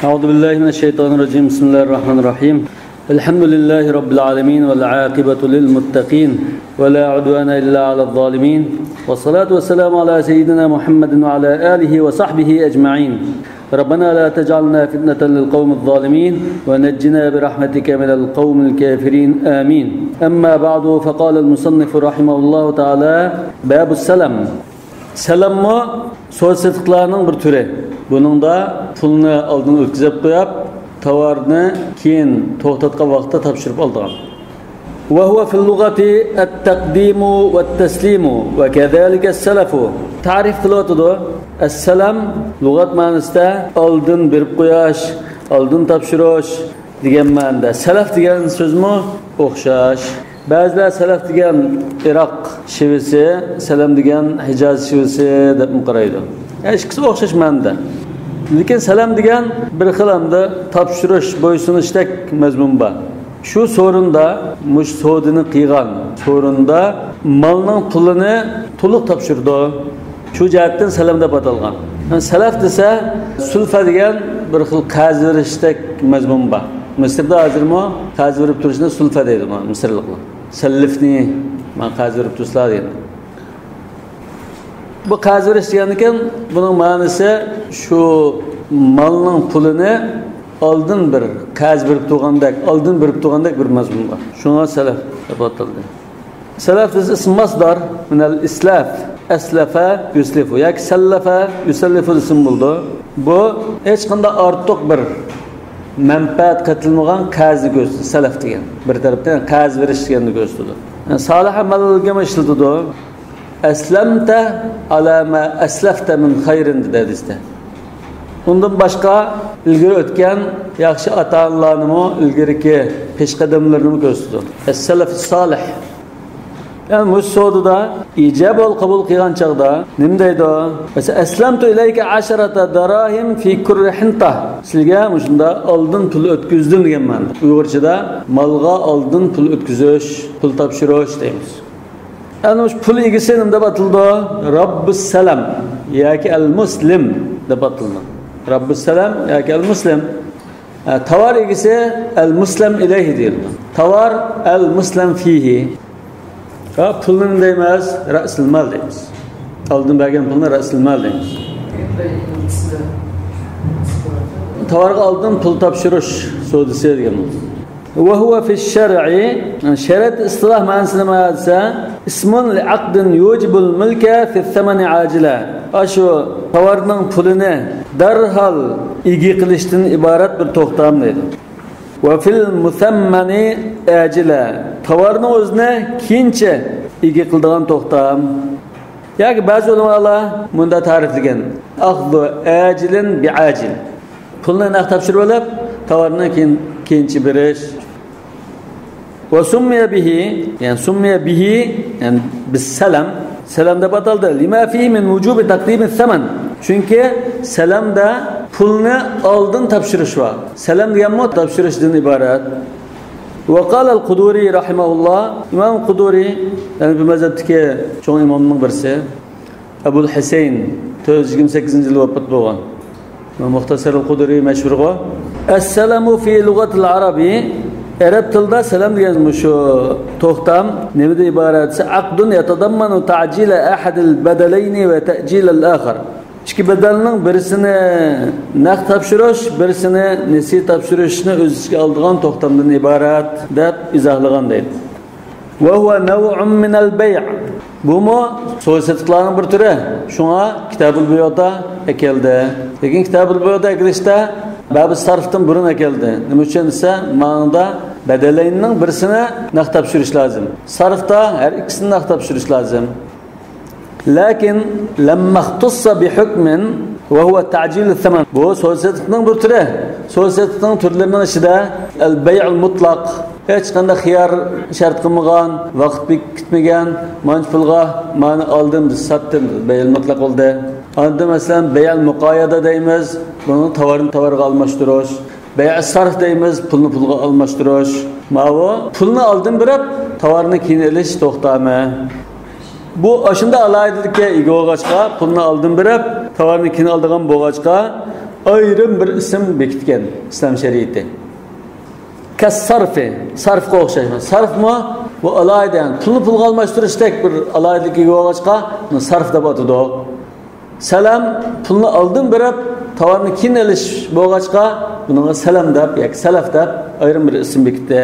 أعوذ بالله من الشيطان الرجيم بسم الله الرحمن الرحيم الحمد لله رب العالمين والعاقبة للمتقين ولا عدوان إلا على الظالمين والصلاة والسلام على سيدنا محمد وعلى آله وصحبه أجمعين ربنا لا تجعلنا فتنة للقوم الظالمين ونجنا برحمتك من القوم الكافرين آمين أما بعد فقال المصنف رحمه الله تعالى باب السلام Selam mı? Soğutsızlıklarının bir türü. Bunun da pulunu aldın ötkizip koyup, tavarını keyin to'xtatgan vaqtda topshirib olgan. Ve huve fil lugati et-taqdimu ve't-taslimu ve kezalika es-salafu. Ta'rif qilyapti. Es-salam lugat ma'nosida oldin berib qo'yish, oldin topshirish degan ma'noda. Salaf degan so'zmi o'xshash. Ba'zilar salaf degan Iroq shivisi, salam degan Hijoz shivisi deb qaraydi. Ikkisi o'xshash ma'noda. Lekin salam degan bir xil hamda topshirish, bo'ysunishdek mazmun bor. Shu so'rinda mush sodini qilgan so'rinda molning pulini to'liq topshirdi. Shu jihatdan salam deb atalgan. Salaf desa sulfa degan bir xil qarz berishdek mazmun bor. Misrda hozirmi qarz berib turishni sulfa deydi misrliklar. Sallifni men qarz berib turslar deydi. Bu qarz berish degan ekan, buning ma'nosi shu molning pulini oldin bir qarz berib turgandek, bir mazmun bor. Shunga salaf deb ataldi. Salaf ism masdar min al-islaf, aslafa yuslifu yoki sallafa yusallifu ism bo'ldi. Bu hech qanday ortiq bir manfaat qatilmagan qarzni ko'rsatdi. Salaf degan bir tarafdan qarz berish deganni ko'rsatdi. Solih amalga ishlatildi. Aslamta ala ma aslafta min khayrin dedizdi. Undan boshqa ilgari o'tgan yaxshi ata-onalarni ilgariki peshqadamlarini ko'rsatdi. As-salaf solih. Yani bu so'zda ijab ol qabul qilgan chaqda nima deydi? Mesela aslamtu ilayka 10 darahim fi kulli hinta. Sizga shunda oldin pul o'tkazdim degan ma'noda. Uyg'urchada molga oldin pul o'tkazish, pul topshirish deymiz. Yani şu pul egisi nima deb atildi? Rabbus salam yoki al-muslim deb atildi. Rabbus salam yoki al-muslim. Tovar egisi al-muslim ilayhi deyildi. Tovar al-muslim fihi. Pulni deymiz, ra'sul mal deymiz. Oldin bergan pulni ra'sul mal deymiz. Tovarga oldin pul topshirish so'zisi deganmiz. Ve huve fi şer'i, şerat istilah ma'nosida nima desa, ismun li'aqdin yujibul mulka fi thamani ajila. Ashu tovarning pulini darhol igi qilishdan iborat bir to'xtam deydi. Ve fil musammani ajila. Tovarning o'zini keyincha igi qiladigan to'xtam. Yoki ba'zi ulamolar bunda ta'riflagan. Aqdu ajilin bi ajil. Pulni naqd topshirib olib, tovarni keyincha berish. Ve summiye bihi yani bis salam da bataldı. Lima fihi min vucubi takdimi thaman. Çünkü salamda pulni oldin topshirish var. Salam deganmi topshirishdan iborat. Ve qala al-Quduri rahimahullah, İmam Quduri yani bu mazhabdagi cho'ng imomning birisi Abul Husayn 428-yilda vafot bo'lgan. Muxtasar al-Quduri mashhurga as-salamu fi lugatil arabi Arab tilida salam degan shu to'xtam nimada iborat? Aqdun yatadammanu ta'jila ahad al-badalayn va ta'jil al-akhar. Ikki badalning birisini naqd topshirish, birisini nasiy topshirishni o'z ichiga oladigan to'xtamdan iborat deb izohlagan deydi. Va huwa naw'un min al-bay'. Bu so'zsizliklarning bir turi. Shunga Kitabul Buyu'da keldi. Lekin Kitabul Buyu'da kirishda bab sarfdan burun keldi. Nima uchun esa ma'noda badalaynning birisini naqd topshirish lozim. Sarfda har ikkisini naqd topshirish lozim. Lakin lamma ixtassa bi hukmin va huwa ta'jil al-thaman. Bu so'zsizlikning bir turi. So'zsizlikning turlarining ichida al-bay'ul mutlaq hech qanday xiyar shart qilmagan, vaqt bitmagan, manch pulga ma'ni oldim, satdim, bay'ul mutlaq bo'ldi. Anda masalan bay'ul muqoyada deymiz, buni tovarga almashtirish. Bay'ul sarf deymiz, pulni pulga almashtirish. Ma'vo pulni oldin berib, tovarni keyin olish to'xtami. Bu aşında alaydilikka ega bo'lg'achqa, pulni oldin berib, tovarni keyin oldigan bo'lg'achqa ayrim bir ism bekitgan islom shariati. Kas-sarfi, sarfga o'xshaydi. Sarfmi bu alayda, pulni pulga almashtirishdek bir alaydaligi yo'g'achqa sarf deb atadi. Salam pulni oldin berib, tovarni keyin olish bo'g'achqa bunga salam deb yoki salaf deb ayrim bir ism bekitdi.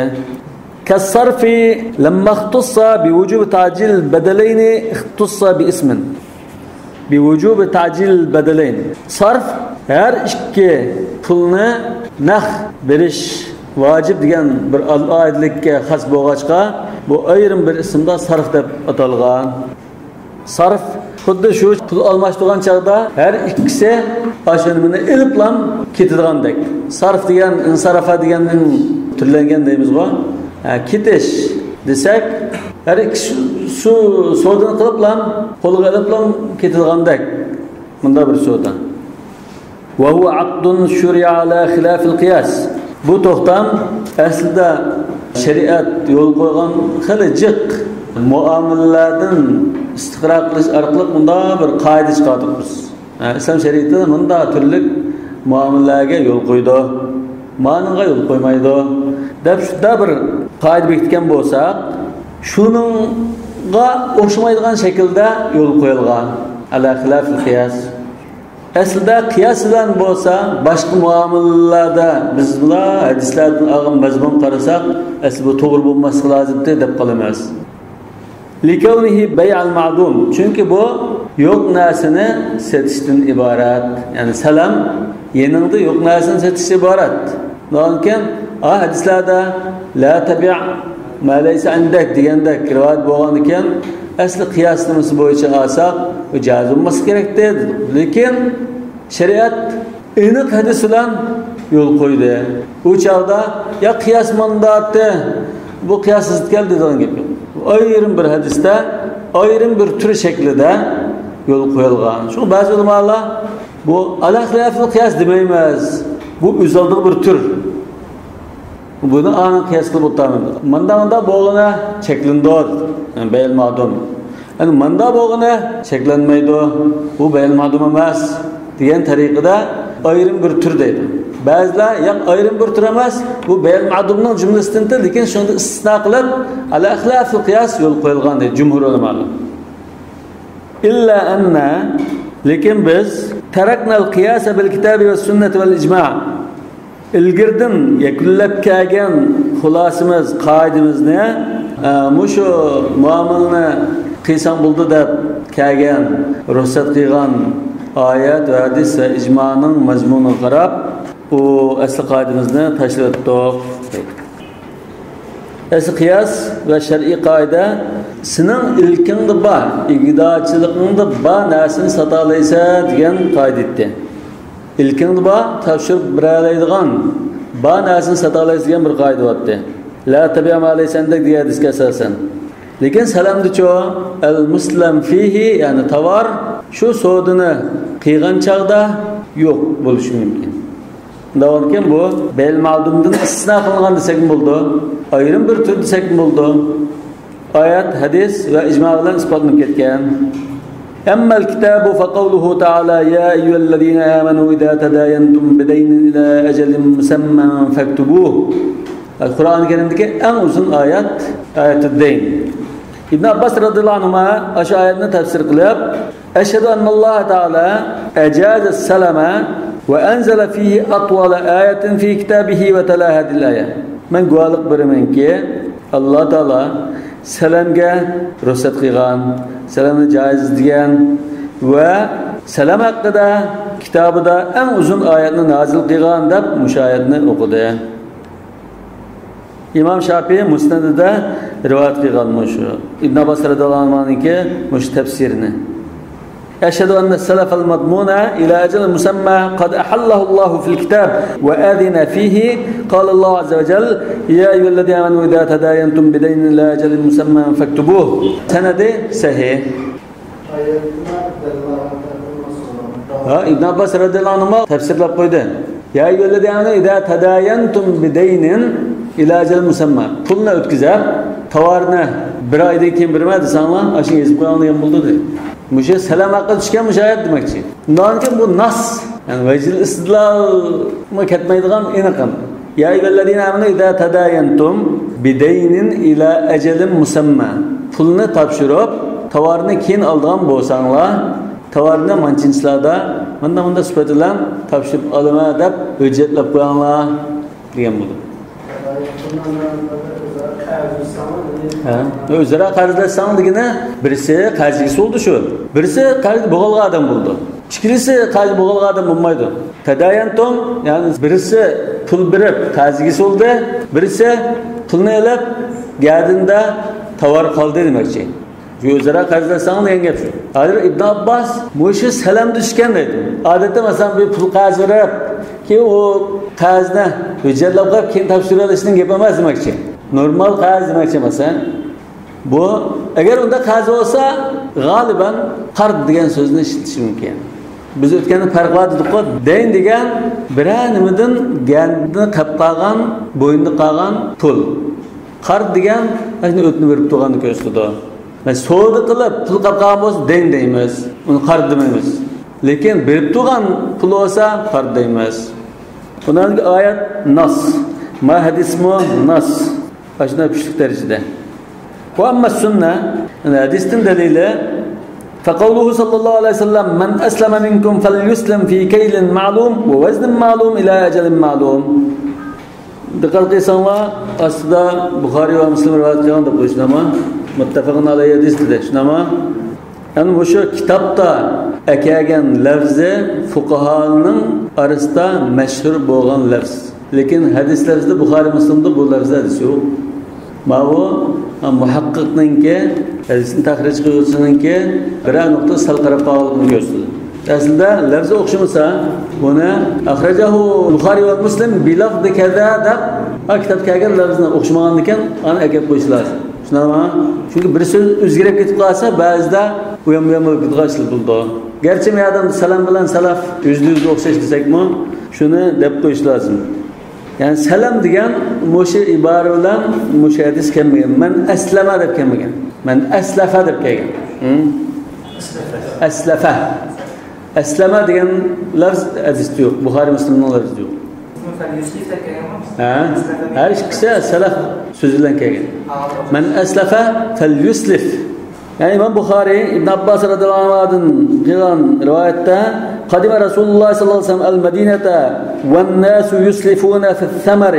Kas-sarfi lamma ixtassa bi wujub ta'jil badalayn ixtassa bi ismin. Bi wujub ta'jil badalayn. Sarf her ikki pulni naq berish vacib degan bir alaydalikka xos bo'g'achqa bu ayrim bir ismda sarf deb atalgan. Sarf xuddi shu pul almashtirgan chaqda har ikkisi ashunini iliblam ketadigandak. Sarf degan insarafa deganning turlangan deymiz-ku. Ketish desak har ikkisi shu sodini qiliblam, qo'lga iliblam ketadigandak. Bunda bir so'da. Wa huwa 'aqdun shuri'a ala khilaf al-qiyas. Bu to'xtam aslida shariat yo'l qo'ygan xili jiq muomalalardan istiqro qilish orqali bunda bir qoida chiqardik. Islom shariati bunda turli muomalalarga yo'l qo'ydi. Ma'noga yo'l qo'ymaydi. Deb shunda bir qoida bekitgan bo'lsa, shuningga o'xshamaydigan shaklda yo'l qo'yilgan. Ala xilafil qiyas. Aslida qiyas bilan bo'lsa, boshqa muomalalarda bizlar hadislardan olgan mazmun qarasak, asli bu to'g'ri bo'lmasligi lozim deb qolamiz. Likawnihi bay'al ma'dum. Chunki bu yo'q narsani sotishdan iborat. Ya'ni salam yeningda yo'q narsani sotishdan iborat. Lekin hadislarda la tabi' ma laysa indak degandek rivoyat bo'lgan ekan, asli qiyosimiz bo'yicha olsak, bu joiz bo'lmasa kerak dedi. Lekin shariat aniq hadis bilan yo'l qo'ydi. U chog'da ya qiyos mandatda bu qiyossiz keldi degan gap. Ayrim bir hadisda, ayrim bir tur shaklida yo'l qo'yilgan. Shu ba'zi ulamolar bu al-xilafil qiyos demaymiz. Bu o'zaldiq bir tur. Buni aniq qiyos qilib o'tamiz. Manda bo'lg'ana cheklindi. Bayil ma'dum. Yani manda bo'lg'ana cheklanmaydi. Bu bayil ma'dum emas degan tariqada ayrim bir tur deydi. Ba'zilar yo'q ayrim bir tur emas, bu bayil ma'dumning jumlasidandir, lekin shunda istisno qilib al-xilafil qiyos yo'l qo'yilgan deydi jumhur ulamolar. İlla anna lekin biz taraknal qiyas bil kitabi va sunnati val ijma'. İlgirdin yakunlab kelgan xulosamiz, qoidamizni mushu muomilni qilsam bo'ldi deb kelgan, ruxsat qilgan oyat va hadis va ijmoning mazmuniga qarab, u asl qoidamizni tashlab o'tdik. Asl qiyos va shar'iy qoida sening ilkingda bor, igdorchiligingda bor narsani sota olaysan degan qoida etdi. İlkingda bor, topshirib beralaydigan bor narsani sota olaysan degan bir qoida o'tdi. La tabi'a ma laysandak degan hadisga asosan. Lekin salamdicho al-muslim fihi, ya'ni tovar shu sodini qilgan chaqda yo'q bo'lishi mumkin. Davomken bu bayil ma'dumdan istisno qilingan desak bo'ldi. Ayrim bir tur desak bo'ldi. Oyat, hadis va ijmo bilan isbotlanib ketgan. Amma al-kitabu fa qawluhu ta'ala ya ayyuhallazina amanu idza tadayantum bidaynin ila ajalin musamman faktubuhu. Qur'on-i Karimdagi eng uzun oyat ayatud dayn. İbn Abbas radhiyallohu anhu aşu ayetni tafsir qilib, "Eşhedü ennalloha taala ajaza salama ve anzala fihi atwala ayatin fi kitabihi ve tala hadhihi ayat." Men guvohlik beramanki, Alloh taala salamga ruxsat qilgan, salamni joiz degan va salam haqida kitobida eng uzun oyatni nozil qilgan deb mushayatni o'qidi. İmam Şafii Musnadida rivoyat qilgan shu. İbn Abbas radhiyallohu anhu'ningki mush tafsirini. Eşhedü enne selefel madmuna ila ajal musamma qad ahallahu Allahu fil kitab ve adina fihi qala Allah azza ve celle ya eyyuhellezine amenu idza tadayantum bidaynin ila ajalin musamma faktubuh. Sanadi sahih. İbn Abbas radhiyallohu anhu tafsirlab qo'ydi. Ya eyyuhellezine amenu idza tadayantum bidaynin ila ajalin musamma. Pulni o'tkazib, tovarni bir oydan keyin berma desanlar, ashunga yozib qo'ygan bo'ldi deydi. Müşe selam hakkı düşken müşahit demekçi. Ondan ki bu nas Yani vecil istidlal mı ketmeydiğim iniqim. Ya eyyühellezine amenu idâ tedâyentum bideynin ila ecelin musamma. Pulni topshirib, tovarni keyin oldigan bo'lsanglar, tovarni manchinchilarda munda sifat bilan topshirib olaman deb hujjatlab qo'yinglar degan bo'ldi. O'zaro qarzlashsang degani birisi qarzga bo'ldi shu. Birisi qarz bo'g'ilgan odam bo'ldi. Ikkilisi qarz bo'g'ilgan odam bo'lmaydi. Tadayantum, ya'ni birisi pul berib qarzga bo'ldi, birisi pulni olib gadinda tovar qoldi demoqchi. O'zaro qarzlashsang degan gap shu. Hozir Ibn Abbos mushi salam tushgan dedi. Odatda masalan bir pul qarz berib, ki o qarzni hujjatlab qo'yib keyin topshirishning gapi emas demoqchi. Normal qarz demoqchi masalan. Bu agar unda qarz bo'lsa, g'oliban qard degan so'zni eshitish mumkin. Biz o'tganda farqlar dedik-ku, deyn degan biror nimadan gandni qilib qolgan, bo'yinda qolgan pul. Qard degan ashuni o'tni berib turganni ko'rsatadi. Biz savdo qilib pul qilib qolgan bo'lsa deyn deymiz, uni qard demaymiz. Lekin berib turgan pul bo'lsa qard deymiz. Bundan oyat nas, ma hadismu nas. Ashuna kuchli darajada. Wa amma sunna, hadisning dalili فقوله صلى الله عليه وسلم من أسلم منكم فليسلم في كيل معلوم ووزن معلوم إلى أجل معلوم. Dikkat qilsanglar, aslida Buxoriy va Muslim rivoyat qilgan deb qo'yishnama, muttafaqun alayhi hadisdir. Shunama, yani bu shu kitobda akagan lafzi fuqahoning orasida mashhur bo'lgan lafz. Lekin hadislarda Buxoriy Muslimda bu lafz hadis yo'q. Ma'bu muhaqqiqninki hadisni tahrij qiluvchininki bir nuqta sal qarab qolganini ko'rsatadi. Aslida lafzi o'xshamasa, buni akhrajahu Buxoriy va Muslim bilafzi kaza deb kitobga kelgan lafzni o'xshamagan ekan, ani akab qo'yish lozim. Shunami? Chunki bir so'z o'zgarib ketib qolsa, ba'zida uyam bo'lib ketgan bo'ldi. Garchi men odam salom bilan salaf yüzde o'xshash desakmi, shuni deb qo'yish lozim. Yani salam degan mo'sha ibora bilan mo'sha hadis kelmagan. Men aslama deb kelmagan. Men aslafa deb kelgan. Aslafa. Aslama degan lafz hadisda yo'q. Buxoriy Muslimning lafzida yo'q. Her ikisi salaf so'zi bilan kelgan. Men aslafa falyuslif. Yani İmam Buxoriy Ibn Abbas radhiyallohu anhudan kelgan rivoyatda قدم رسول الله صلى الله عليه وسلم المدينة والناس يسلفون في الثمر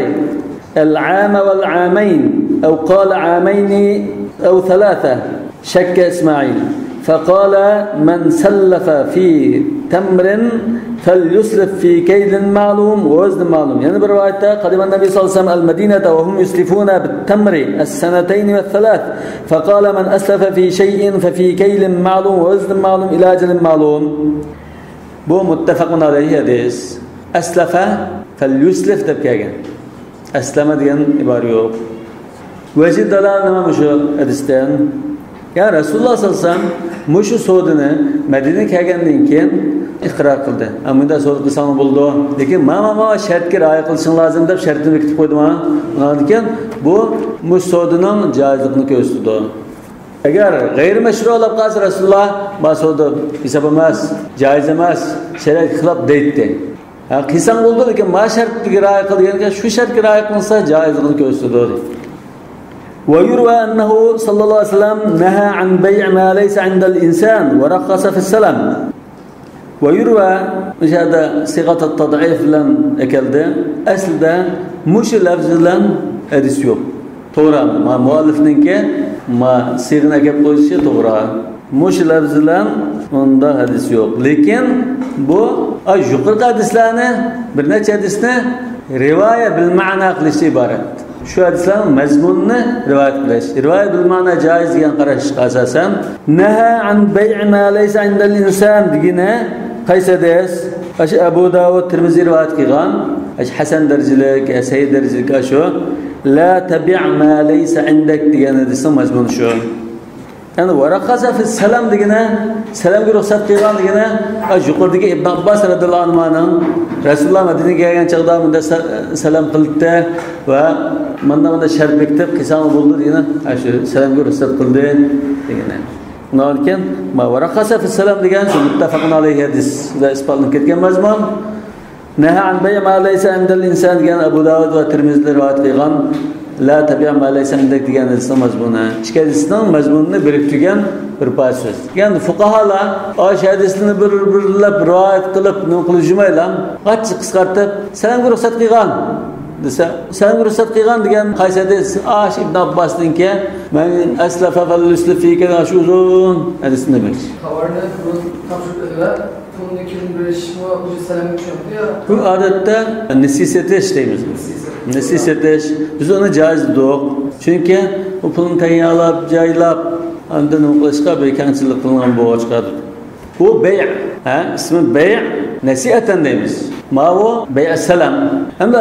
العام والعامين أو قال عامين أو ثلاثة شك إسماعيل فقال من سلف في تمر فليسلف في كيل معلوم ووزن معلوم. يعني برواية قدم النبي صلى الله عليه وسلم المدينة وهم يسلفون بالتمر السنتين والثلاث فقال من أسلف في شيء ففي كيل معلوم ووزن معلوم إلى أجل معلوم. Bu muttafaqun alayhi hadis. Aslafa falyuslif deb kelgan. Aslama degan ibora yo'q. Vajid dalal nima shu hadisdan? Ya Rasululloh sallallohu alayhi vasallam mushu sodini Madinaga kelgandan keyin iqror qildi. Amunda sod qilsam bo'ldi. Lekin mana shartga rioya qilishing lozim deb shartini kitib qo'ydimi? Undan bu sodining joizligini ko'rsatdi. Agar g'ayri mashru olib qolsa Rasululloh basodi hisob emas, joiz emas, shariat xilop deydi. Qilsang bo'ldi, lekin ma shartga rioya qilganga shu shartga rioya qilsa joizligini ko'rsatadi. Wa yurwa annahu sallallohu alayhi vasallam naha an bay' ma laysa 'inda al-insan wa rakhasa fi as-salam. Wa yurwa hada sigat at-tad'if bilan akaldi. Aslida mush lafz bilan hadis yo'q. To'g'ri, muallifninki sig'na kelib qo'yishi to'g'ri. Mush lafz bilan unda hadis yo'q. Lekin bu yuqorqi hadislarni bir necha hadisni rivoya bil ma'na qilishga iborat. Shu hadislarning mazmunini rivoyat qilish. Rivoya bil ma'na joiz degan qarashga asosan naha an bay' ma laysa 'inda al-insan degani qaysi hadis? Abu Dawud Tirmiziy rivoyat qilgan, Hasan darajalik, Sayyid darajalik shu la tabi' ma laysa 'indak degan hadisning mazmuni shu. Yani varaqasa fi salam degani, salamga ruxsat qilgan degani, yuqoridagi Ibn Abbos radhiyallohu anhuning Rasululloh Madinaga kelgan chaqda bunda salam qildi va mana shart bekitib qilsam bo'ldi degani, shu salamga ruxsat qildi degani. Nalken ma waraqasa fi salam degan shu muttafaqun alayhi hadis da isbatlanib ketgan mazmun. Naha an bay' ma laysa indal insan degan Abu Dawud va Tirmizi rivoyat qilgan la tabi'a ma laysa indak degan hadisning mazmuni. Ikki hadisning mazmunini biriktirgan bir so'z. Ya'ni fuqaholar osh hadisini bir-birlab rivoyat qilib nima qilishmaylar. Qancha qisqartib salamga ruxsat qilgan desa, salamga ruxsat qilgan degan qaysi hadis? Ash Ibn Abbosningki, "Men aslafa fal yuslifi shu uzun" hadisini demek. Xabarni topshirdilar. Bu odatda nesisetish deymiz. Nesisetish biz uni joiz dedik. Chunki u pulni tayyorlab, joylab, undan nima qilishga bekanchilik qilingan bo'lib bu bay', ismi bay' nasiatan deymiz. Ma'vo bay' salam. Hamda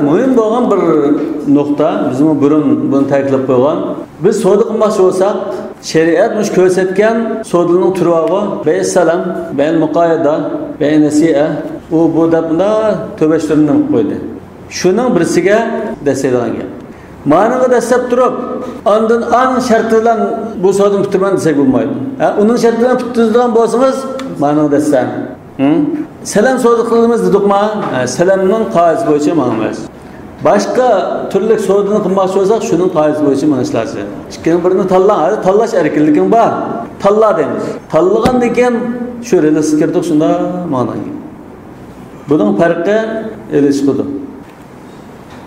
muhim bo'lgan bir nuqta, biz buni ta'kidlab qo'ygan. Biz savdo qilmoqchi bo'lsak, shariat mush ko'rsatgan savdoning turog'i bay' salam, bay' muqoyada, bay' nasi'a, bu dabda to'bashtirni qo'ydi. Shuning birisiga dasaylangan. Ma'noga dasab turib, ondan an sharti bilan bu savdoni bitirman desak bo'lmaydi. Uning sharti bilan bitiradigan bo'lsangiz, ma'noga dasam. Salam savdo qilamiz dedikmi? Salamning qoidasi bo'yicha ma'nomiz. Başka türlü savdoni qilmoqchi bo'lsak, shuning qoidasi bo'yicha ma'nosi. Ikkining birini tanlang, tanlash erkinliging bor. Tanla deymiz. Tanlagandan keyin shu relasi kirdik, shunda ma'noga. Buning farqi elishqidi.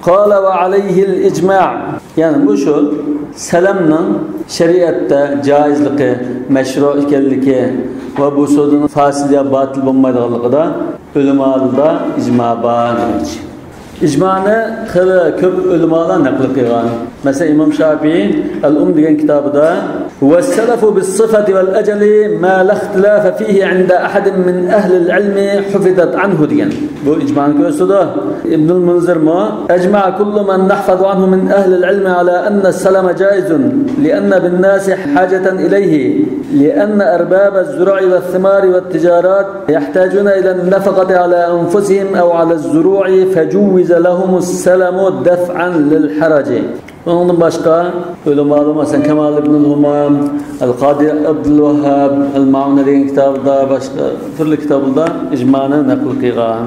Qala va alayhi al-ijma'. Yani bu şu salamning shariatda joizligi, mashru ekanligi va bu savdoning fasil ya batil bo'lmaydiganligida ulamolarda ijma' bor. İcma'ni ko'p ulamolar naql qilgan. Mesela İmam Şafii Al-Um degan kitobida "Vas-salafu bis-sifati wal-ajali ma la ihtilafa fihi 'inda ahadin min ahli al-'ilmi hufizat anhu" degan. Bu ijma'ni ko'rsatdi. Ibn al-Munzir mo "Ajma'a kullu man nahfazu anhu min ahli al-'ilmi ala anna as-salama jaizun li'anna bin-nasi hajatan ilayhi li'anna arbab az-zur'i wath-thimari wat-tijarat yahtajuna ila an-nafaqati ala anfusihim aw ala az-zuru'i fajuwiz لهم السلام دفعا للحرج." Ondan başka ulemalar mesela Kemal ibn al-Humam, Al-Qadi Abdülvahhab, Al-Ma'un degan kitobda, başka turli kitoblarda ijma'ni naql qilgan.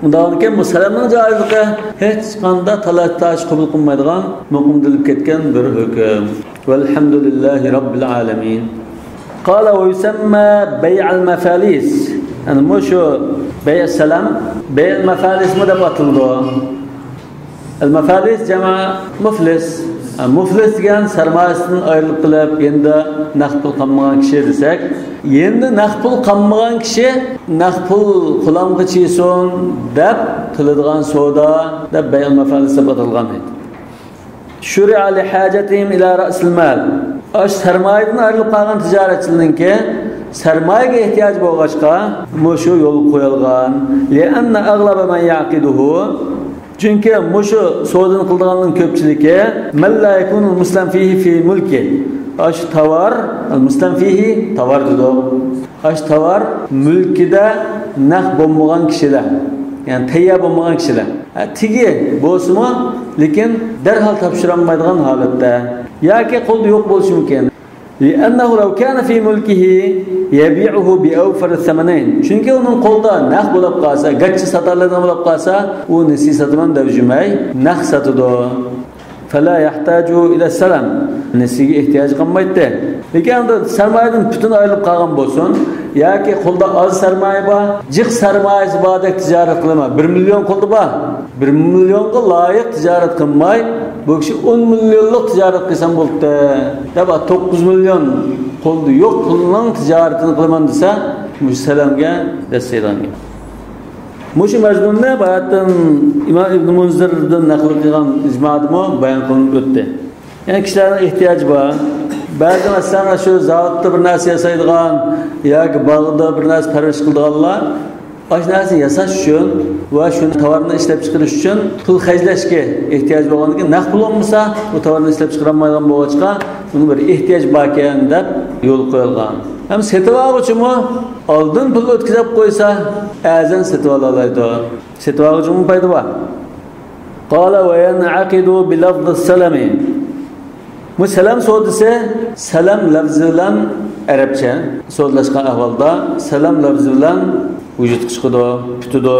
Undan keyin bu salamning joizligi hech qanday talab-tash qabul qilmaydigan, muqimdilib ketgan bir hukm. Valhamdulillahi robbil alamin. Qala va yusamma bay'al mafalis. Yani bu şu bay' salam, bay' mafalis mi deb atildi. Al-mafalis jama muflis. Muflis degan sarmoyasidan ayrilib qilib, endi naqd pul qolmagan kishi desak, endi naqd pul qolmagan kishi naqd pul qulamga chiyson deb qiladigan savdo deb bay' mafalis deb atilgan edi. Shuri'a li hajatihim ila ra'sil mal. Ash sarmoyadan ayrilib qolgan tijoratchilarningki sarmoyaga ehtiyoj bo'lg'achqa mushu yo'l qo'yilgan. Li'anna aghlaba man yaqiduhu. Chunki mushu savdoni qilganlarning ko'pchiligi man la yakunu muslim fihi fi mulki. Ash tovar, al-muslim fihi tovar dedi. Ash tovar mulkida naqd bo'lmagan kishilar. Yani tayyor bo'lmagan kishilar. Tigi bo'lsa-mu, lekin darhol topshirolmaydigan holatda yoki qo'lda yo'q bo'lishi mumkin. لأنه لو كان في ملكه يبيعه بأوفر الثمنين. Çünkü onun qo'lda naq bo'lib qolsa, gachchi satarlardan bo'lib qolsa, u nesi sataman deb jumay, naq satadi. Fala yahtaju ila salam. Nesiga ehtiyoj qolmaydi. Lekin sarmoyadan butun ayrilib qolgan bo'lsin, yoki qo'lda oz sarmoya bor, jiq sarmoyasi bordek tijorat qilma. 1 million qo'lda bor. 1 millionga loyiq tijorat qilmay, bu kishi 10 millionlik tijorat qilsam bo'ldi. Deb 9 million qo'lda yo'q pulning tijoratini qilaman desa, musallamga dasaylangan. Mushu mazmunni bayatdan İmam İbn Munzirdan naql qilgan ijmo'da bayon qilinib o'tdi. Yani kishilarning ehtiyoji bor. Ba'zi masalan shu zavodda bir narsa yasaydigan yoki bog'da bir narsa parvarish qiladiganlar osh narsa yasash uchun va shuni tovarni ishlab chiqarish uchun pul xarjlashga ehtiyoj bo'lgandan keyin naqd pul olmasa bu tovarni ishlab chiqarolmaydigan bo'lg'achqa buni bir ehtiyoj bor ekan deb yo'l qo'yilgan. Ham setib oluvchimi oldin pul o'tkazib qo'ysa azan setib oladi. Setib oluvchimi paydo bor. Qala va yan'aqidu bi lafz as-salami. Bu selam so'disi salam lafzi bilan arabcha so'zlashgan ahvolda salam lafzi bilan vujud chiqadi, tutadi.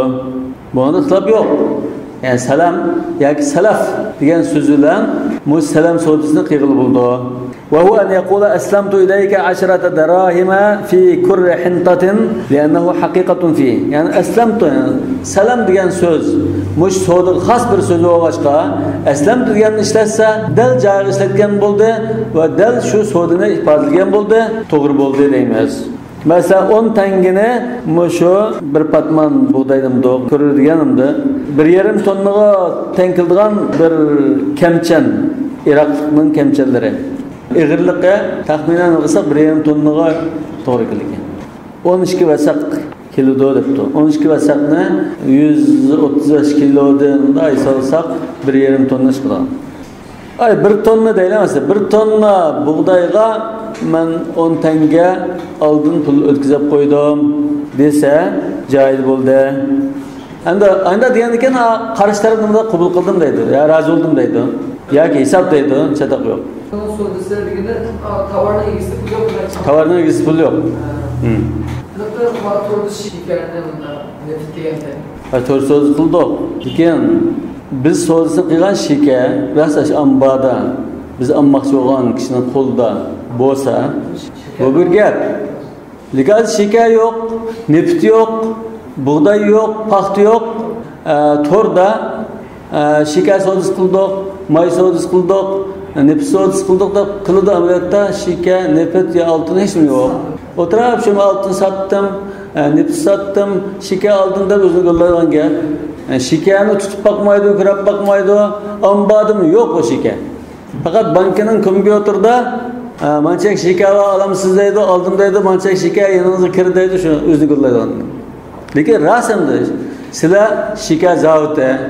Bunda ixtilof yo'q. Yani salam yoki salaf degan so'z bilan bu salam so'zini qilib bo'ldi. Wa huwa an yaqula aslamtu ilayka 10 darahima fi kurri hintatin li'annahu haqiqatun fi. Yani aslamtu salam degan so'z mush so'zning xos bir so'zi bo'lg'achqa aslamtu deganni ishlatsa dal joyiga ishlatgan bo'ldi va dal shu so'zini ifodalagan bo'ldi, to'g'ri bo'ldi deymiz. Mesela 10 tangini şu bir patman buğdaydımdı, körüldiganimdi. 1,5 tonnaga tenkildigan bir kemçen, Irak'ın kemçenleri. Ig'irliqqa taxminan qilsak 1,5 tonnaga to'g'ri kelgan. 12 vasak kiloda debdi. 12 vasakni 135 kilodan aysolsak 1,5 tonna chiqadi. Ay 1 tonna deyilmasa 1 tonna buğdayga men 10 tanga oldin pul o'tkazib qo'ydim desa joiz bo'ldi. Anda degan ekan qarish tarafimda qabul qildim deydi. Ya rozi bo'ldim deydi. Yoki hisob deydi, chataq yo'q. So'disi deganda tovarning egisi pul yo'q. Tovarning egisi pul yo'q. To'g'ri so'z qildik. Lekin biz so'zini qilgan shika rasash ambada biz ammoqchi bo'lgan kishining qo'lida bo'lsa, bu bir gap. Legal shika yo'q, neft yo'q, buğday yo'q, paxt yo'q. To'rda shika so'zini qildik, may so'zini qildik, neft so'zini qildik deb qildi amaliyotda shika, neft ya oltin hech nima yo'q. O'tirib shu oltin sotdim, neft sotdim, shika oldim deb o'zini qo'llagan gap. Shikani tutib bakmaydı, kirab bakmaydı, ambadım yok o şike. Fakat bankının kompüterda mançak şike alamsız deydi, aldım deydi, mançak şike yanınıza kir deydi, şu özünü kullaydı. Lekin rasimdi, sizler şike zavute.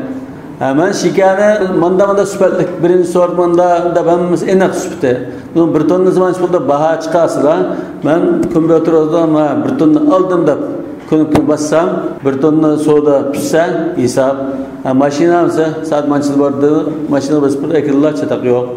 Ben şikani manda süpetlik birinci sort manda da ben enak süpete. Bunun bir tonne zaman çıkıldı baha çıkarsılar. Ben kompüterda bir tonne aldım da kun bassam bir tonna soda pişse hesap. Maşinamsa saat mançıl vardı. Maşina basıp ekirler çatak yok.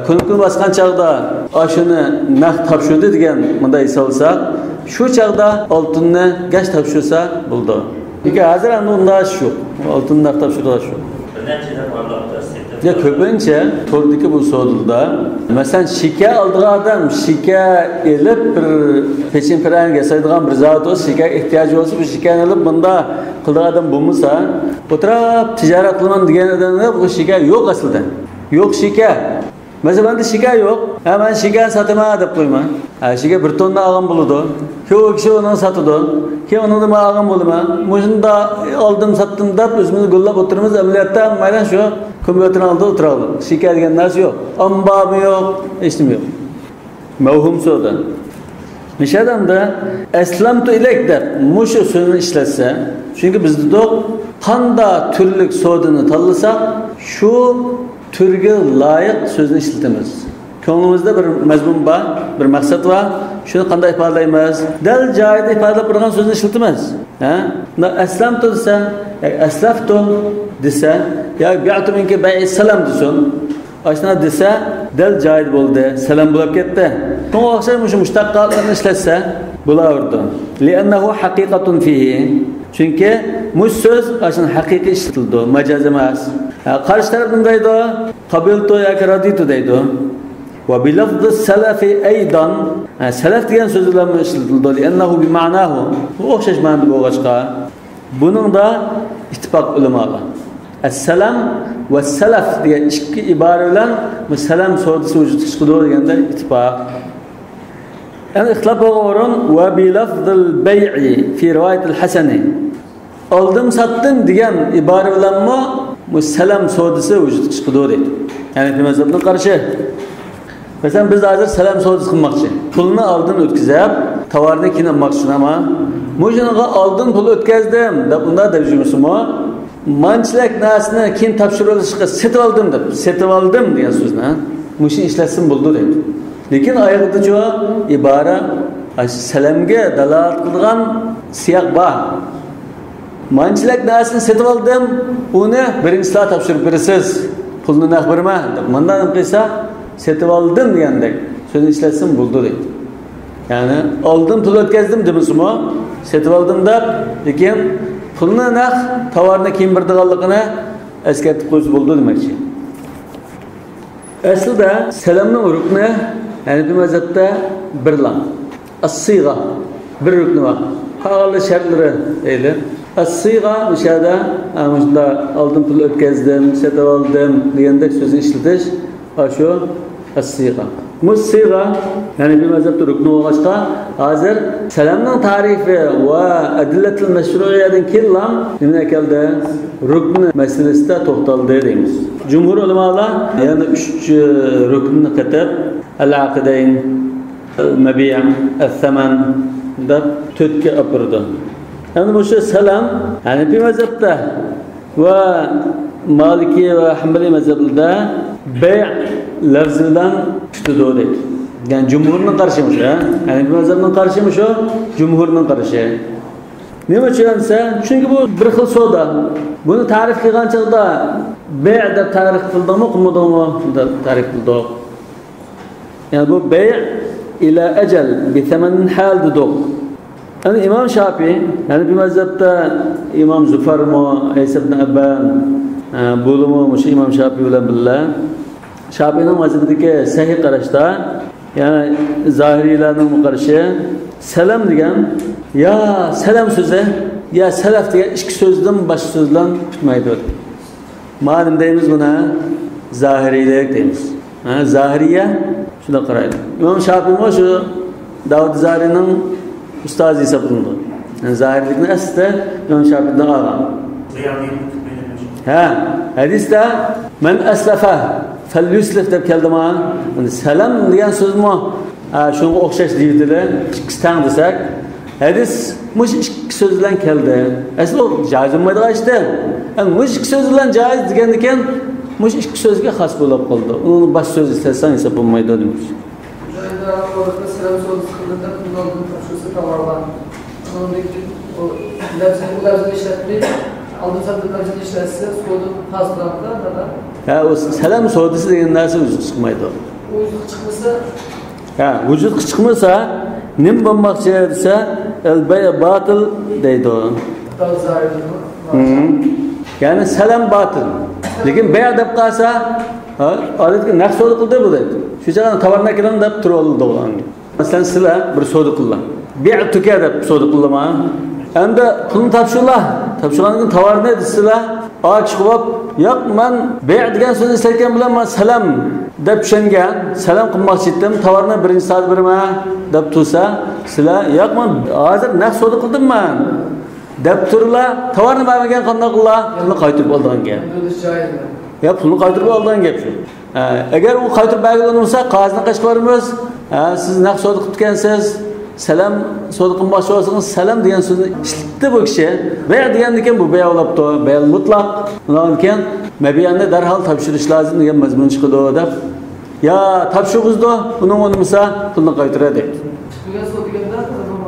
Kun baskan çağda aşını nak tapşırdı degen mında hesapsak şu çağda altını geç tapşırsa buldu. Peki hazır anda şu altını nak tapşırdı şu. Ya köpünce tordaki bu sorulda mesela şike aldığı adam şike elip bir peşin fren geçirdiğin bir zat olsa şike ihtiyacı olsa bu şike alıp bunda kıldığı adam bulmuşsa oturup ticaret kılman diyen adamda bu şike yok aslında. Yok şike. Mesela bende şike yok. Hemen şike satma adap koyma. Şike bir tonla ağam buludu. Ki o kişi onu satıdı. Ki onu da ağam bulma. Muşunda aldım sattım da özümüzü güllap oturmamız ameliyatta maydan şu kompüterin aldı oturalım. Şike edigen narsa yok. Amba mı yok, işim yok. Mevhum so'da. Nişadan da eslamtu ilek der. Muşu sözünü işletse. Çünkü biz de qanda türlük so'dini tanlasak şu türge layık sözünü işletemiz. Ko'nglimizda bir mazmun var, bir maqsad var. Shuni qanday ifodalaymiz? Dal joyida ifodalab turgan so'zni ishlatamiz. Aslamtu desa, aslaftu desa, yo bi'tu minka bai'i salam desin. Ashna desa, dal joyida bo'ldi, salam bo'lib ketdi. Bunga o'xshash mushtaqlarni ishlatsa bo'laverdi. Li'annahu haqiqatun fihi. Çünkü bu söz aslında haqiqiy ishlatildi, majaz emas. Qarshi taraf bunday deydi, qabiltu yoki raditu deydi. Ve bilafz salafi aydan salaf degan so'z bilan ishlatildi. Li'annahu bi ma'nahu. Bu o'xshash ma'noda bo'lg'achqa. Buning da ittifoq ulamolar. As-salam va salaf degan ikki ibora bilan bu salam so'zisi vujudga chiqdi deganda ittifoq. Yani ixtilof o'rin va bilafzil bay'i fi rivoyat al-Hasani. Aldım sattım degan ibora bilanmi bu salam so'zisi vujudga chiqdi deydi. Yani bu mazhabning qarshi. Mesela biz hazır salam so'zisi qilmoqchi. Pulni oldin o'tkazib, tovarni keyin olmoqchi ama mujinaga oldin pul o'tkazdim deb unda debjimsimi? Manchilak narsani keyin topshirishga setib oldim degan so'zni. Mushni ishlatsin bo'ldi deydi. Lekin oyog'ida ibora salamga dalolat qilgan siyaq bor. manchilik narsani setib oldim, uni birinchilar topshirib berasiz. Pulni naq berma deb. Mendan qilsa setib oldim degandek. So'zni ishlatsam bo'ldi deydi. Ya'ni oldim, pul o'tkazdim demismi? Setib oldim deb, lekin pulni naq tovarni kim berdiganligini eskartib qo'yish bo'ldi demoqchi. Aslida salamning rukni Hanifi mazhabda birlan. As-sig'a bir rukni var. Qolgan shartlari deydi. As-sig'a o'shada amunda oldim, pul o'tkazdim, setib oldim degandek so'zni ishlatish, shu as-sig'a. Mus-sig'a Hanifi mazhabda rukni bo'lg'achqa, hozir salamning tarifi va adillatul mashru'iyatdan kellam nima keldi? Rukni masalasida to'xtaldi deymiz. Jumhur ulamolar yana 3 ruknni qatab al-aqidayn, al-mabi', al-thaman deb 4ga opirdi. Endi bu salam Hanifi mazhabda va Maliki va Hanbali mazhabida bay' lafzidan tutdi deydi. Yani jumhurning qarshimi shu, Hanifi mazhabining qarshimi shu, jumhurning qarshi. Nima uchunsa? Chunki bu bir xil savdo. Buni ta'rif qilgan chaqda bay' deb ta'rif qildingmi, qilmadingmi deb ta'rif qildik. Yani bu bay' ila ajal bi thamanin hal dedik. Yani İmam Şafii, yani bir mazhabda İmam Zufar mu, İsa ibn Abban bulumu şu İmam Şafii bilan billah. Şafii'nin mazhabidagi sahih qarashda, yani zahirilarning qarshi salam degan ya salam so'zi, ya salaf degan ikki so'zdan boshqa so'zdan tutmaydi. Ma'lum deymiz buna zahiriylik deymiz. Zahiriya shuna qaraydi. İmam Şafii mo shu Davud Zahirining ustozi hisoblanadi. Yani zahirlikni aslida İmam Şafii'dan olgan. Hadisda men aslafa falyuslif deb keldimi? Salam degan so'zmi? Shunga o'xshash deydilar. Ikkisidan desak, hadis mush ikki so'z bilan keldi. Asli joiz bo'lmaydigan ishda. Mush ikki so'z bilan joiz degan ekan, mush ikki so'zga xos bo'lib qoldi. Uni boshqa so'z istasan esa bo'lmaydi demoqchi. Selam so'z qilganda kullangan tashxisi tovarlar. Uningdagi o lafzini ishlatib, aldım satib lafzini ishlatsa, so'zni xoslanadi da. O salam so'disi degan narsa vujud chiqmaydi. Vujud chiqmasa, vujud chiqmasa, nim bo'lmoqchi desa, al-bay' batil deydi. Yani salam batil. Lekin bay' deb qolsa, odatda naqd savdo qildi bu deydi. Shu joydan tovarni kiran deb turib oldi ular. Masalan, sizlar bir savdo qilgan. Bi'tuka deb savdo qilma. Endi pulni topshirlar. Topshirgandan tovarni desizlar, chiqib, "Yo'q, men bay' degan so'zni islatgan bilan men salam deb tushungan, salam qilmoqchi edim, tovarni birinchi soat berma" deb tursa, sizlar, "Yo'q, men hozir naqd savdo qildim men" deb turlar, tovarni bermagan qanday qillar? Pulni qaytarib olgan gap. Ya pulni qaytarib olgan gap shu. Agar u qaytarib bergan bo'lsa, qog'ozni qashqarimiz, siz naqd savdo qilgansiz, salam savdo qilmoqchi bo'lsangiz, salam degan so'zni ishlatdi bu kishi. Bay' degandan keyin bu bay' bo'libdi, bay' mutlaq. Undan keyin mabiyani darhol topshirish lozim degan mazmun chiqdi deb. Ya topshirg'izdi, uni bo'lmasa pulni qaytaradi. Tutgan savdo deganda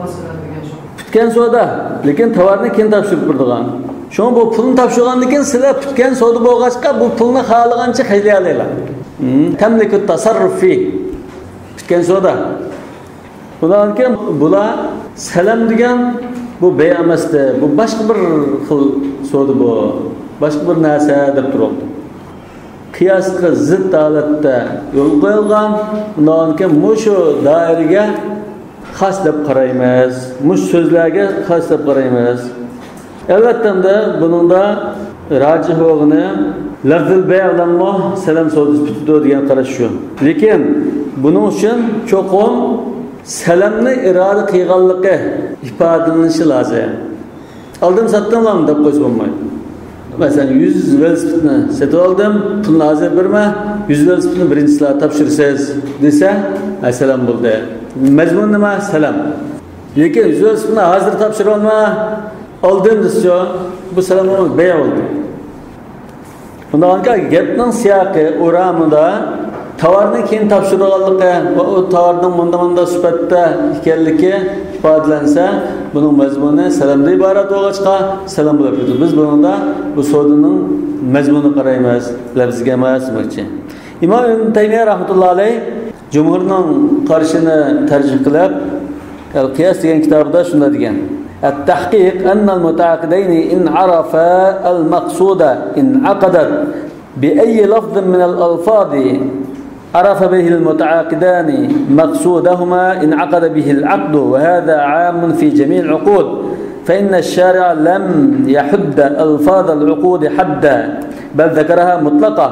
masalan degan shu. Tutgan savdo, lekin tovarni kim topshirib berdigan? Şu bu pulni topshirgandan keyin sizlar tutgan savdo bo'lg'achqa bu pulni xohlagancha qaylaylar. Tamliku tasarruf fi. Tutgan savdo. Bundan keyin bular salam degan bu bay' emasdi. Bu boshqa bir xil savdo bu. Boshqa bir narsa deb turibdi. Qiyosga zid holatda yo'l qo'yilgan. Bundan keyin mushu doiraga xos deb qaraymiz. Mush so'zlarga xos deb qaraymiz. Elbette de bunun da racih olduğunu lafzul bay' bilanmi salam savdosi bitdi degan qarash shu. Lekin buning uchun cho'qim salamni iroda qilganligi ifodalanishi lozim. Aldım satdimmi deb qo'yib bo'lmaydi. Masalan 100 velosipedni sotib oldim, pulni hozir berma, 100 velosipedni birinchilar topshirsiz desa, salam bo'ldi. Mazmun nima? Salam. Lekin 100 velosipedni hozir topshira olma, aldım desa, bu salam bay' oldu. Bundan keyin gapning siyaqi o'ramida tovarni keyin topshirganligi va u tovarning bunda sifatda ekanligi ifodalansa, buning mazmuni salamdan iborat bo'lg'achqa salam bo'lib ketadi. Biz bunda bu so'zining mazmunini qaraymiz, lafziga emas demoqchi. İmam İbn Taymiye rahmetullahi alayh Cumhurning qarshini tarjih qilib, Al-Qiyas degan kitobida shunday degan: "At-tahqiq anna al-muta'aqidayn in arafa al-maqsuda in aqadat bi ayyi lafdhin min al-alfaz عرف به المتعاقدان مقصودهما انعقد به العقد وهذا عام في جميع العقود فإن الشارع لم يحد ألفاظ العقود حدا بل ذكرها مطلقة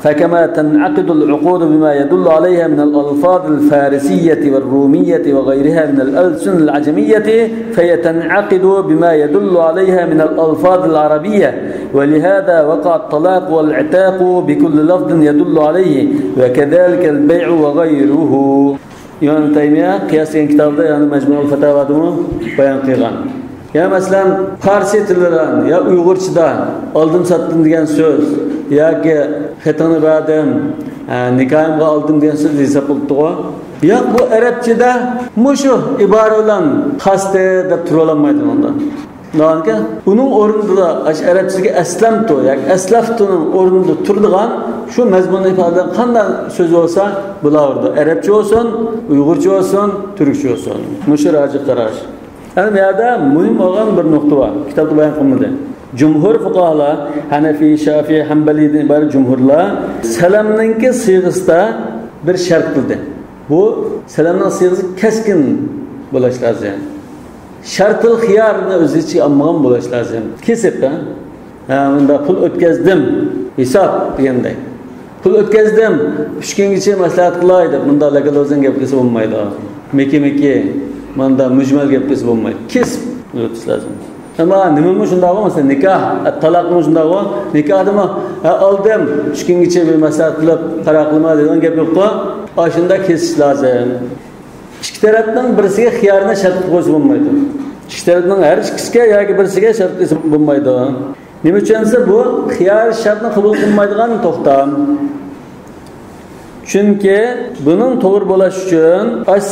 فكما تنعقد العقود بما يدل عليها من الألفاظ الفارسية والرومية وغيرها من الألسن العجمية فهي تنعقد بما يدل عليها من الألفاظ العربية ولهذا وقع الطلاق والعتاق بكل لفظ يدل عليه وكذلك البيع وغيره. İmam Taymiye Qiyas degan kitobda, ya'ni Majmu'ul Fatavodani bayon qilgan. Ya masalan Farsi tilidan ya Uyg'urchadan oldim satdim degan so'z yoki xatoni berdim, nikohimga oldim degan so'z desa bo'ldi-ku. Yo'q, bu arabchada mushu ibora bilan xasta deb tura olmaydi unda. Nonga uning o'rnida arabchaga aslamtu yoki aslaftuning o'rnida turadigan shu mazmunni ifodalan qanday so'z bo'lsa, bularda arabcha bo'lsin, uyg'urcha bo'lsin, turkcha bo'lsin. Mushu rajih qarash. Yani burada mühim olan bir nokta var. Kitapta bayan kılmadı. Cumhur fuqahalar, Hanefi, Şafii, Hanbali'den ibaret cumhurlar salamninki sıyğısında bir şart kıldı. Bu salamning sıyğısı keskin bo'lishi lazım. Şartıl xiyarni o'zi ichi olmagan bo'lishi lazım. Kesib bunda pul o'tkazdim, hisob deganday. Pul o'tkazdim, 3 kungacha maslahat qilay deb bunda lagalozan gap qilsa bo'lmaydi. Meki manda mujmal gap qilsa bo'lmaydi. Kesib o'tish lazım. Ama nima shunday bo'lmasa, nikoh, taloqmi shunday bo'l, nikohdimi oldim, 3 kungacha bir maslahat qilib qaror qilma degan gap yo'q-ku. Oshunda kesish lazım. İki tarafdan birisiga xiyarni shart qo'ysa bo'lmaydi. İki tarafdan har ikkisiga yoki birisiga shart qo'ysa bo'lmaydi. Nima uchunsa bu xiyar shartni qabul qilmaydigan to'xtam. Chunki buning to'g'ri bo'lishi uchun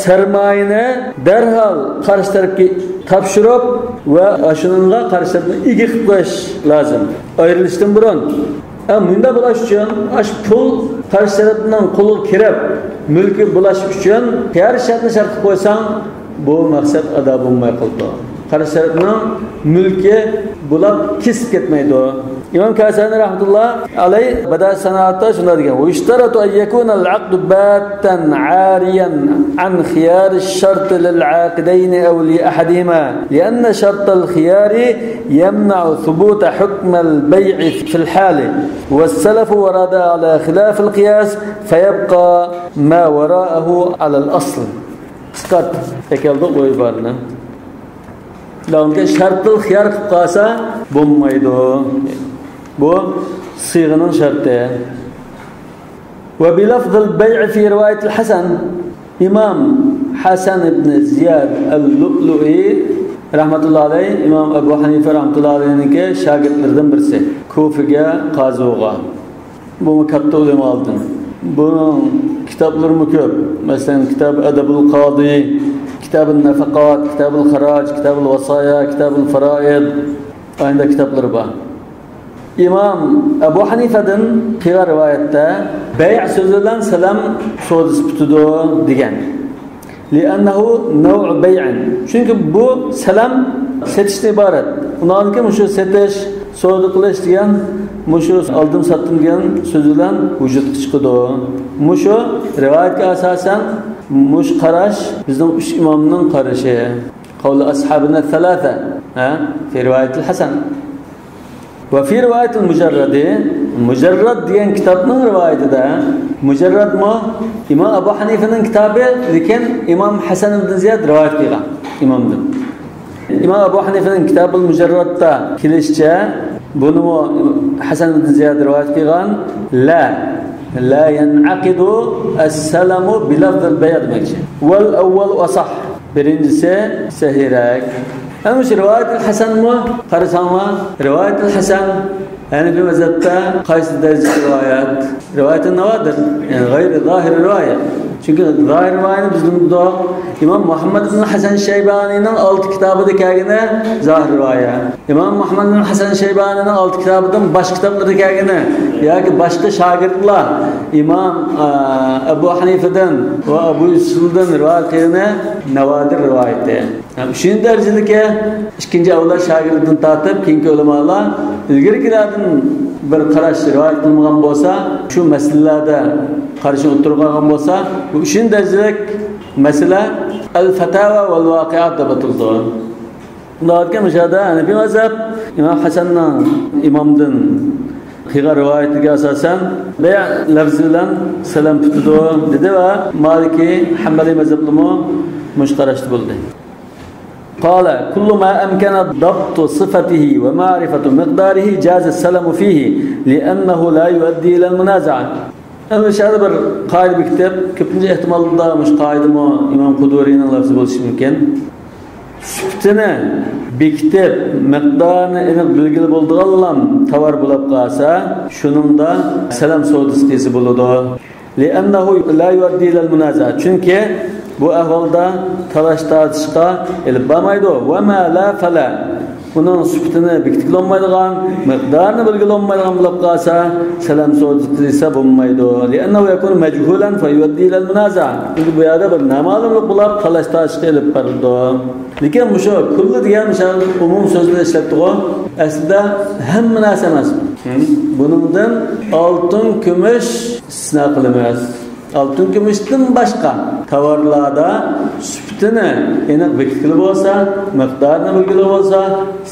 sarmoyani darhol qarshi tarafga topshirib va shuningga qarshi tarafni ega qilib qo'yish lozim. Ayrilishdan burun. Bunda bo'lish uchun pul qarshi tarafning qo'liga kirib, mulki bo'lish uchun xiyar shartni shart qilib qo'ysang, bu maqsad ado bo'lmay qoldi. Qarshi tarafning mulki bo'lib kesib ketmaydi. İmam Kasani rahmetullah alayh bada sanaatda shunday degan: "Va ishtaratu an yakuna al-aqd batan 'ariyan an khiyar ash-shart lil-'aqidayn aw li ahadihima, li'anna shart al-khiyar yamna'u thubut hukm al-bay' fi al-hal, was-salaf warada 'ala khilaf al-qiyas fayabqa ma wara'ahu 'ala al-asl." Qisqat ekaldi o'y barni. Lanki şartlı xiyar qilib qolsa bo'lmaydi. Bu sıyğının şartı. Ve bilafzul bay' fi rivayet al-Hasan, İmam Hasan ibn Ziyad al-Lu'lu'i rahmetullahi alayh, İmam Ebu Hanife rahmetullahi alayh'ninki şagirdlaridan birisi. Kufiga qozi bo'lgan. Bu katta ulama oldi. Bunun kitapları ko'p. Masalan, Kitab Adabul Qadi, Kitab-ı Nafaqat, Kitab-ı Xaraj, Kitab-ı Vasaya, Kitab-ı Faraid, aynı kitapları var. İmam Ebu Hanife'den qilgan rivayette bay' so'zidan salam so'zi tutudu degan. Li'annahu naw' bay'in. Çünkü bu salam setishdan iborat. Undanki mushu setish, so'zi qilish degan, mushu oldim satdim degan so'zidan vujudga chiqadi. Mushu rivoyatga asosan mush qarash bizning 3 imomning qarashi. Qavli ashabina thalatha, fi rivoyat al-Hasan. Ve fi rivayet al-Mujarradi, Mujarrad degan kitobning rivoyatida, Mujarrad mo İmam Ebu Hanife'nin kitabı, lekin İmam Hasan ibn Ziyad rivoyat qilgan imomdan. İmam Ebu Hanife'nin kitabı Mujarradda kelishcha, buni Hasan ibn Ziyad rivoyat qilgan. La yan'aqidu as-salamu bi lafz al-bay' demoqchi. Wal awwal asah. Birincisi sahihrak. Ama şu rivayet-i Hasan mı? Karısanma rivayet-i Hasan yani bir mezhepte kaysı derece rivayet? Rivayet-i nevadır. Yani gayri zahir rivayet. Çünkü zahir rivayeti bizim de İmam Muhammed bin Hasan Şeybani'nin 6 kitabı dikagine zahir rivayet. İmam Muhammed bin Hasan Şeybani'nin 6 kitabından baş kitapları dikagine yani başka şagirdler İmam Ebu Hanife'den ve Ebu Yusuf'dan rivayet yerine nevadir rivayeti. Yani şimdi derecelik ikinci avlar şagirdin tartıp kinki ulemalar ilgirikilerden bir qarash rivayet qilmagan bo'lsa, shu masalalarda qarshi o'tirgan bo'lsa, bu uchinchi darajalik masala al-fatawa wal waqi'at deb ataladi. Bundan mujada Hanafi mazhab İmam Hasan'dan imomdan qilgan rivoyatiga asosan bay lafzi bilan salom tutdi dedi va Maliki Hanbali mazhablimi mushtarashdi bo'ldi. قال كل ما أمكن ضبط صفته ومعرفة مقداره جاز السلام فيه لأنه لا يؤدي إلى المنازعة. أما شهادة بر قاعدة بكتاب كيفني احتمال ده مش قاعدة ما إمام قدورين الله سبحانه ممكن. سبتنا بكتاب مقدارنا إنك بالجل بولدغلام توار بلاب قاسا شنون ده سلام سودس كيس بولده لأنه لا يؤدي إلى المنازعة. çünkü bu ahvalda talaş tartışqa elib barmaydi. Ve ma la fala. Bunun sübtini bektiklanmaydigan, miqdarini bilgilanmaydigan bo'lib qolsa, salam so'zlisa bo'lmaydi. Li'annahu yakunu majhulan fa yuaddi ila al-munaza'a. Çünkü bu yerda bir noma'lumlik bo'lib talash tartishqa elib boradi. Lekin bu shu kulli degan misol umum so'zlar ishlatdi-ku. Aslida hamma narsa emas. Buningdan oltin, kumush istisno qilinmas. Altın gümüşten başka tovarlarda sübtini aniq bekitili bo'lsa, miqdorini belgili bo'lsa,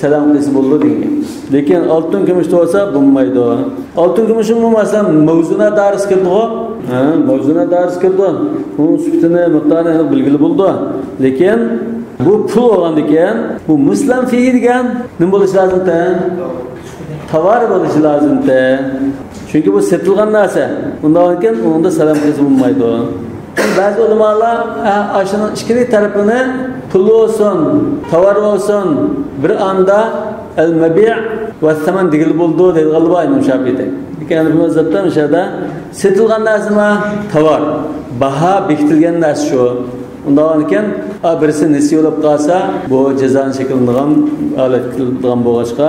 salom qilsa bo'ladi degan. Lekin altın gümüş bo'lsa bo'lmaydi. Altın gümüşün bo'lmasa mavzuna dars kirdi-ku. Mavzuna dars kirdi. Bu sübtini miqdorini aniq belgili bo'ldi. Lekin bu pul bo'lgan ekan, bu muslim fihi degan nima bo'lishi lozim-da? Tovar bo'lishi lozim-da. Çünkü bu setilgan narsa. Bundan keyin onda salam qilsa bo'lmaydi. Ba'zi ulamolar aşının ikili tarafini pul olsun, tovar olsun bir anda al-mabi' va saman digil bo'ldi dedi g'alba Imom Shafi'da. Lekin bu mazhabda o'shada setilgan narsa tovar, baho bekitilgan narsa shu. Undan keyin birisi nesi bo'lib qolsa, bu jazoni shakllangan holat qilgan bo'lg'achqa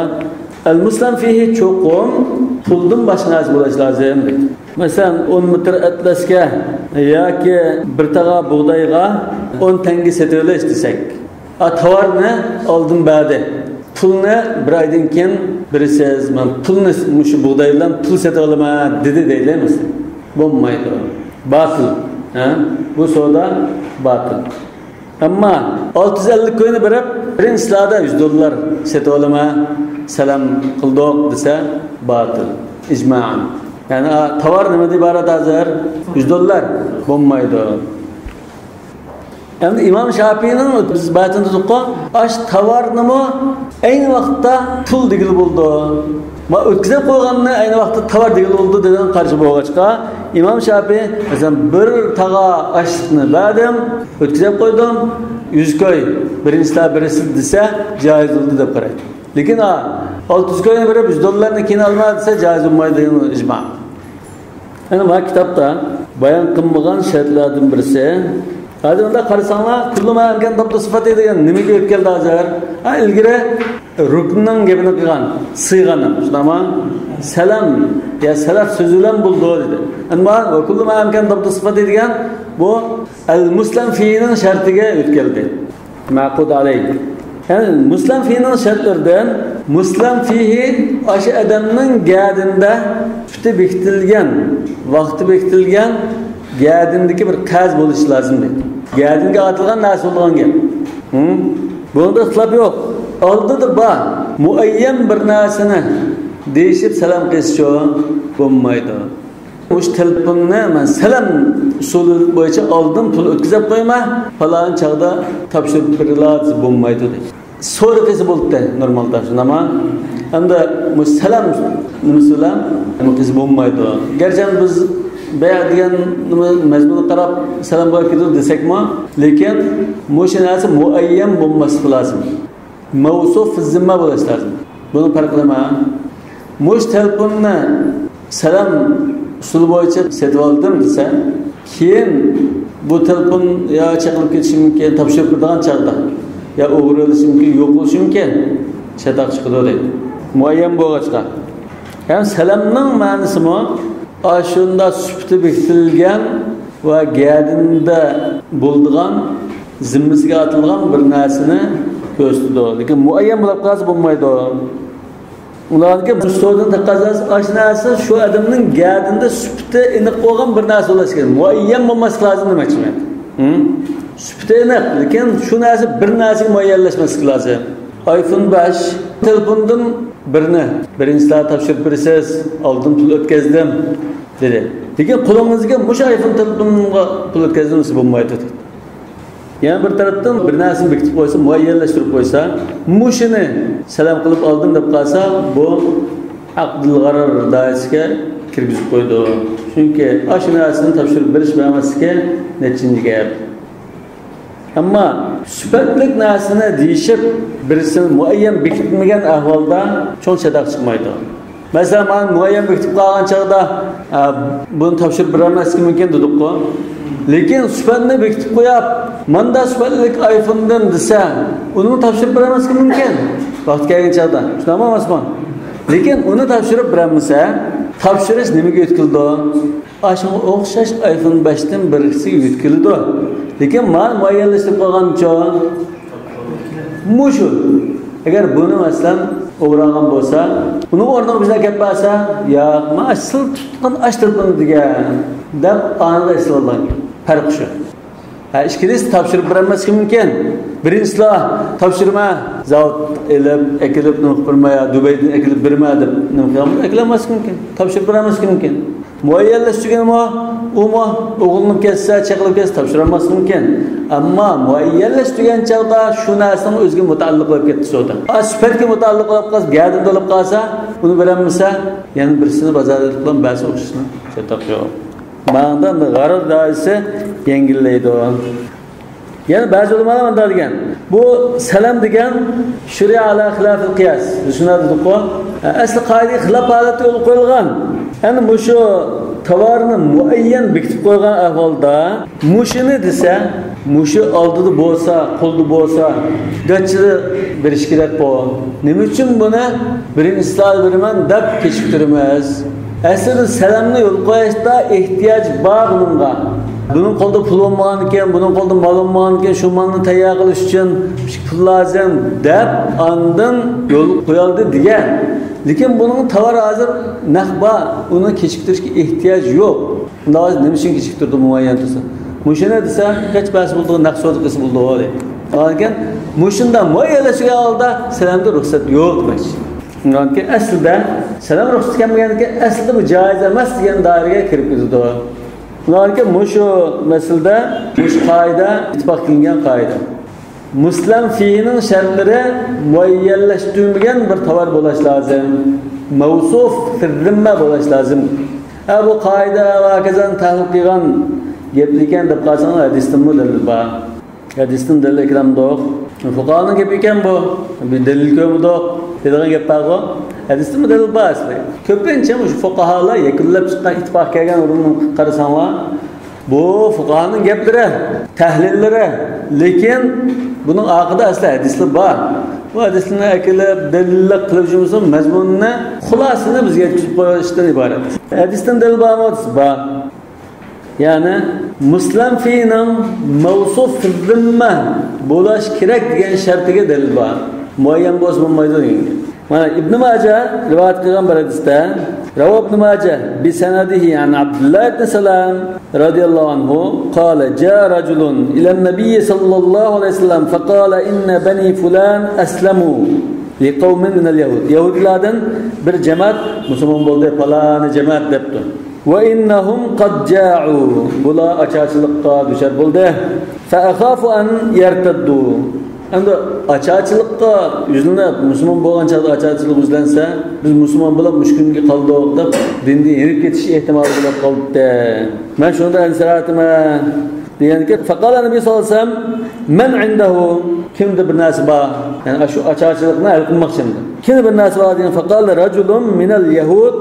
al-muslim fihi cho'qim puldan başqa narsa bo'lishi lozim. Masalan 10 metr atlasga yoki bir taqa bug'doyga 10 tanga sotilish desak, tovarni oldin berdi. Pulni bir oydan keyin birisiz, men pulni shu bug'doy bilan pul sota olaman dedi deymiz. Bo'lmaydi. Batil. Bu savdo batil. Ammo 650 ko'yni berib, birinchilarda $100 sota olaman, salam qildik desa batil. İcma'an. Yani tovar nima deb iborat hozir $100 bo'lmaydi. Endi İmam Shafi'ning biz batini tuqqo, ash tovarnimi ayni vaqtda pul degil bo'ldi. Va o'tkazib qo'yganni ayni vaqtda tovar degil bo'ldi degan qarshi bo'lg'achqa, İmam Shafi masalan bir taqa ashni berdim, o'tkazib qo'ydim, 100 koy birinchilar birisi desa joiz bo'ldi deb qaraydi. Lekin 600 koyni berib $100 keyin olmadi desa joiz bo'lmaydi degan ijmo. Ana bu kitobda bayon qilinmagan shartlardan birisi. Hozir unda qarasanglar, kullu ma amkan dabtu sifat degan nimaga o'tkeldi hozir? Ilgari ruknning gapini qilgan, siyg'ani. Shunama salam ya salaf so'zi bilan bo'ldi dedi. Ammo va kullu ma amkan dabtu sifat degan bu al-muslim fi'ning shartiga o'tkeldi. Ma'qud alayhi. Yani muslim fi'ning shartlaridan muslim fihi o'sha odamning gadinda tuti bekitilgan, vaqti bekitilgan gadindagi bir qaz bo'lishi lozim dedi. Gadinga atilgan narsa bo'lgan gap. Bunda ixtilof yo'q. Oldida bor muayyan bir narsani deyishib salom qilishcho bo'lmaydi. O'sh telefonni men salam usuli bo'yicha oldin pul o'tkazib qo'yma, falon chaqda topshirib beriladi bo'lmaydi dedi. So'ra qilsa bo'ldi normalda shunama. Endi bu salam musulmon qilsa bo'lmaydi. Garchi biz bayat degan mazmunga qarab salam qo'yib ketdi desakmi, lekin o'sha narsa muayyan bo'lmasi lozim. mavsuf zimma bo'lishi lozim. Buni farqlama. Mush telefonni salam usuli bo'yicha setib oldim desa, keyin bu telefon ya chaqirib ketishi mumkin, topshirib turgan chaqda, ya o'g'irilishi mumkin, yo'q bo'lishi mumkin. Chataq chiqadi deydi. Muayyan bo'lg'achqa. Ham salamning ma'nosimi ashunda sufti bekitilgan va gadinda bo'ldigan zimmasiga atilgan bir narsani ko'rsatadi. Lekin muayyan bo'lib qolsa bo'lmaydi. Ularga so'zdan taqozosi ashnasi shu odamning gadinda sufti aniq bo'lgan bir narsa bo'lishi kerak. Muayyan bo'lmasi lozim demoqchiman. Sufti aniq, lekin shu narsa bir narsaga muayyanlashmasi lozim. iPhone 5 telefondan birinchilar topshirib berasiz, oldin pul o'tkazdim dedi. Lekin qo'lingizga mush iPhone telefonga pul o'tkazgansiz bo'lmaydi. Yana bir tarafdan bir narsani bekitib qo'ysa, muayyanlashtirib qo'ysa, mushini salom qilib oldim deb qolsa, bu aqdul g'arar doirasiga kirgizib qo'ydi. Chunki shu narsani topshirib berish bermaslikka nechinchi gap. Ammo sifatlik narsani deyishib, birisini muayyan bekitmagan ahvolda cho'ng chadaq chiqmaydi. Masalan, men muayyan bekitib qolgan chaqda buni topshirib bermaslik mumkin dedik-ku. Lekin sifatni bekitib qo'yib, menda sifatlik iPhone'dan desa, uni topshirib bermaslik mumkin. Vaqt kelgan chaqda. Shunday emasmi? Lekin uni topshirib bermasa, topshirish nimaga yetkildi? Ashunga o'xshash iPhone 5 dan birisiga yetkildi. Lekin men muayyanlashtirib qo'ygancha mushu. Agar buni masalan o'g'ragan bo'lsa, uni o'rniga bizga kelib qolsa, "Ya, men asl tutgan ashtirdim" degan deb anida eslolgan. Farq shu. Ishkiris topshirib bermaslik mumkin. Birinchilar topshirma, zavod elib, ekilib, nima Dubaydan ekilib berma deb nima ekilmaslik mumkin. Topshirib bermaslik mumkin. Muayyanlashtirganmi, o'g'ilni kelsa, chaqilib kelsa topshirmaslik mumkin. Ammo muayyanlashtirgan chaqda shu narsaning o'ziga mutaalliq bo'lib ketdi so'da. Sifatga mutaalliq bo'lib qolsa, gadin bo'lib qolsa, uni bermasa, yana birisini bozorda bilan ba'zi o'xshashni chetaq yo'q. Ma'noda g'arar doirasi yengillaydi. Yana ba'zi ulamolar bunday degan. Bu salam degan shari'a ala xilofil qiyas. Shunday dedi-ku, asli qoida xilof holati yo'l qo'yilgan. Endi mushu tovarni muayyan bekitib qo'ygan ahvolda mushini desa, mushi oldida bo'lsa, qo'lda bo'lsa, gachini berish kerak bu. Nima uchun buni birinchilar beraman deb kechiktiramiz? Aslida salamni yo'l qo'yishda ehtiyoj bor bunga. Buning qo'lda pul bo'lmagan ekan, buning qo'lda mol bo'lmagan ekan, shu molni tayyor qilish uchun pul lozim deb ondan yo'l qo'yildi degan. Lekin buning tovar hozir naqba, uni kechiktirishga ehtiyoj yo'q. Undan nima uchun kechiktirdi muayyan desa? Mushina desa, hech bas bo'ldi, naqsod qilsa bo'ldi. Lekin mushunda muayyanlashgan holda salamga ruxsat yo'q demoqchi. Undan aslida salam ruxsat kelmaganiga aslida bu joiz emas degan doiraga kirib ketdi. Undan mushu masalada mush qoida ittifoq qilingan qoida. Muslim fi'lining shartlari muayyanlashtirilmagan bir tovar bo'lish lozim. Mavsuf zimma bo'lish lozim. Bu qoida va kazan tahlil qilgan gaplikan deb qolsang hadisdan dalil bor. Hadisdan dalil kiramdoq. Fuqahaning gapi ekan bu. Bir dalil ko'mdoq. Degan gap bor. Hadisdan dalil bor. Ko'pincha shu fuqahalar yakunlab chiqqan ittifoq kelgan o'rinni qarasanglar, bu fuqahaning gaplari, tahlillari, lekin buning oqida asli hadislar bor. Bu hadislarni akilib, dalillar qilib yurishimiz mazmunni, xulosasini bizga yetkazib qo'yishdan iborat. Hadisdan dalil bormi? Bor. Ya'ni muslim fi'ning mavsuf zimma bo'lish kerak degan shartiga dalil bor. Muayyan bo'lsa bo'lmaydi degan. Mana Ibn Majah rivoyat qilgan bir hadisda Rawi Ibn Majah bi sanadihi an Abdullah ibn Salam radhiyallohu anhu qala jaa rajulun ila an-nabiy sallallohu alayhi wasallam faqala inna bani fulan aslamu liqawmin min al-yahud. Yahudlardan bir jamoat musulmon bo'ldi, falani jamoat debdi. Va innahum qad ja'u. Bular ocharchilikqa duchor bo'ldi. Fa akhafu an yartaddu. Endi ocharchilikqa yuzlanib musulmon bo'lgan chaqda ocharchilik yuzlansa, biz musulmon bo'lib mushkunga qoldik deb dindan yerib ketish ehtimoli bo'lib qoldi. Men shunda ansiratima Yani ki faqala Nabi sallallahu aleyhi ve sellem men indehu kimde bir narsa var? Yani şu açıklıkni hal qilmoq şimdi. Kimde bir narsa var degan faqala rajulun minal yahud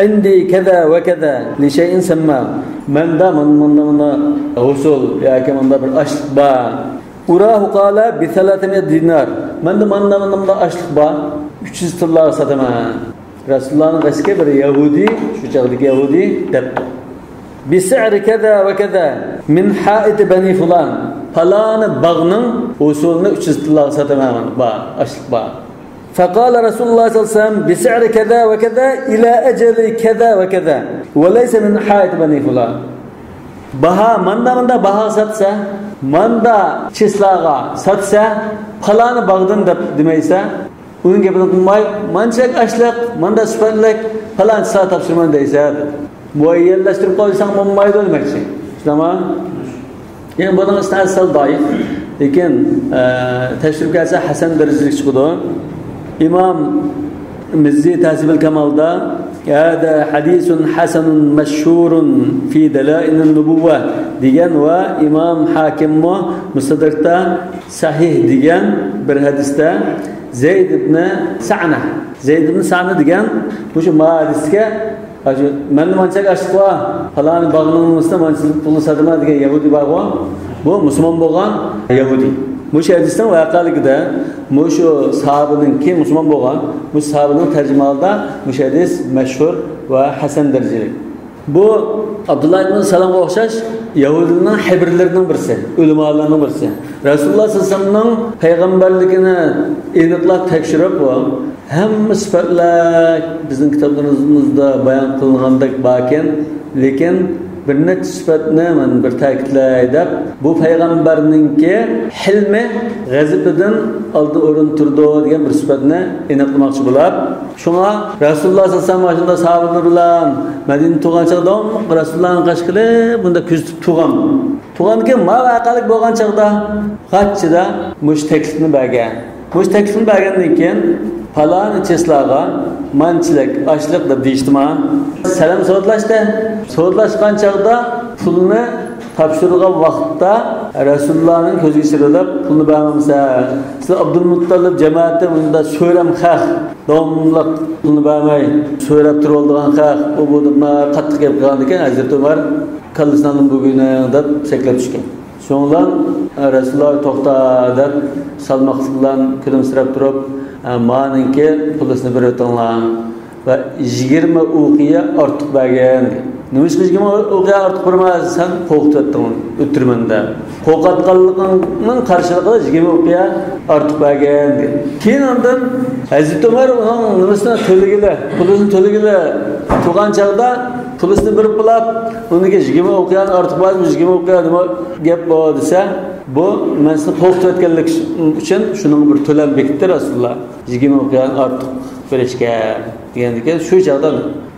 indi kaza ve kaza li shay'in samma. Menda husul ya ki menda bir ashliq var. Urahu qala bi 300 dinar. Menda ashliq var. 300 tillar sataman. Rasulullah'ın eski bir Yahudi, şu çağdaki Yahudi dep. Bis'ari kaza ve kaza min ha'it bani fulan. Falan bağının usulunu 300 tillar sataman. Ba, ashliq ba. Faqala Rasulullah sallallahu aleyhi ve sellem bis'ari kaza ve kaza ila eceli kaza ve kaza. Ve leysa min ha'it bani fulan. Baha manda baha satsa, manda chislaga satsa, falan bağdan dep demeyse, onun gapini qilmay, manchak ashliq, manda sifatlik, falan chislaga topshirman deysa, muayyallashtirib qo'ysang bo'lmaydi demoqchi. Tamam? Yani bunun istisnası zayıf. Lekin teşrif gelse Hasan dereceli çıkıyor. İmam Mizzi Tahzibul Kemal'da hada hadisun hasanun meşhurun fi delailin nubuvve diyen ve İmam Hakim Mustadrak'ta sahih diyen bir hadiste Zeyd ibn Sa'na diyen bu şu hadisga men manchak ashliq var falan bağının üstüne manchak pulu satma degan Yahudi var bu Müslüman bo'lgan Yahudi. Bu hadisdan vaqaligida şu sahabenin kim Müslüman bo'lgan bu sahabenin tercümalda bu hadis meşhur ve hasan dereceli. Bu Abdullah ibn Salam'a o'xshash Yahudining hibrlarining birisi, ulamolarning birisi. Rasululloh sallallohu alayhi vasallamning payg'ambarligini aniqlab tekshirib hamma sifatlar bizning kitoblarimizda bayon qilingandek borken, lekin bir necha sifatni men bir ta'kidlay deb bu payg'ambarningki hilmi g'azabidan oldi o'rin turdi degan bir sifatni aniqlamoqchi bo'lib, shunga Rasululloh sallallohu alayhi vasallam sahobalar bilan Madina tug'an chaqda Rasulullohning qashqili bunda kuzatib tug'anki ma vaqalik bo'lgan chaqda qachchida mush taklifni bergan. Mush taklifni bergandan keyin falan cheslaga manchilik ashliq deb deyishdimi? Salam so'zlashgan chaqda pulni topshirgan vaqtda Rasulullohning ko'ziga shirilib pulni bermasa, siz Abdulmuttalib jamoati bunda so'ram xalq davomliq pulni bermay so'rab turib olgan xalq bu deb qattiq gap qilgan ekan. Hazrat Umar kallasidan buguni deb cheklab tushgan. So'ngdan Rasululloh to'xta deb salmoqli bilan kulimsirab turib maninki pulisini bir o'tinglar ve 20 uqiya ortiq bergan. Nima uchun 20 uqiya ortiq bermasan qo'rqitdim o'tirmanda. Qo'rqatganligimning qarshiligida 20 uqiya ortiq bergan. Keyin ondan Hazrat Umar uning nimasini pulisini to'ligili turgan chaqda pulisini bir pulab, uniga 20 uqiya ortiq berdi, 20 uqiya nima gap bor desa, bu men sizni qo'rqitayotganlik uchun shuni bir to'lab bekitdi Rasululloh. 20 uqiya ortiq berishga degandiki shu chaqda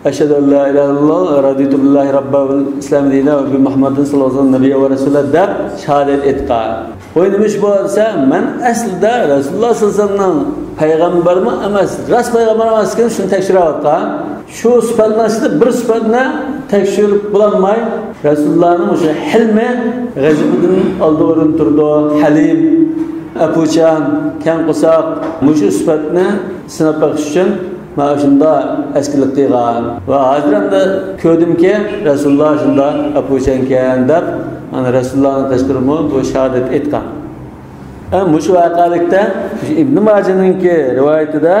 ashhadu an la ilaha illalloh va raditu billahi robba val islom dina va bi Muhammadin sallallohu alayhi vasallam nabiy va rasululloh deb shahodat etgan. O'y nima ish bo'lsa, men aslida Rasululloh sallallohu alayhi vasallam payg'ambarmi emas, ras payg'ambar emasligini shuni tekshiryapman. Shu sifatlarni bir sifatni tekshirib bo'lmay, Rasulullohning o'sha hilmi, g'azabidan oldi o'rin turdi, halim, apuchan, kam qo'saq, mushu sifatni sinab baqish uchun mana shunda eskilik qilgan va hozirda ko'rdimki Rasululloh shunda apuchan ekan deb ana Rasulullohning tashqirimi bu shahodat etgan. Mushu vaqalikda Ibn Majah'ninki rivoyatida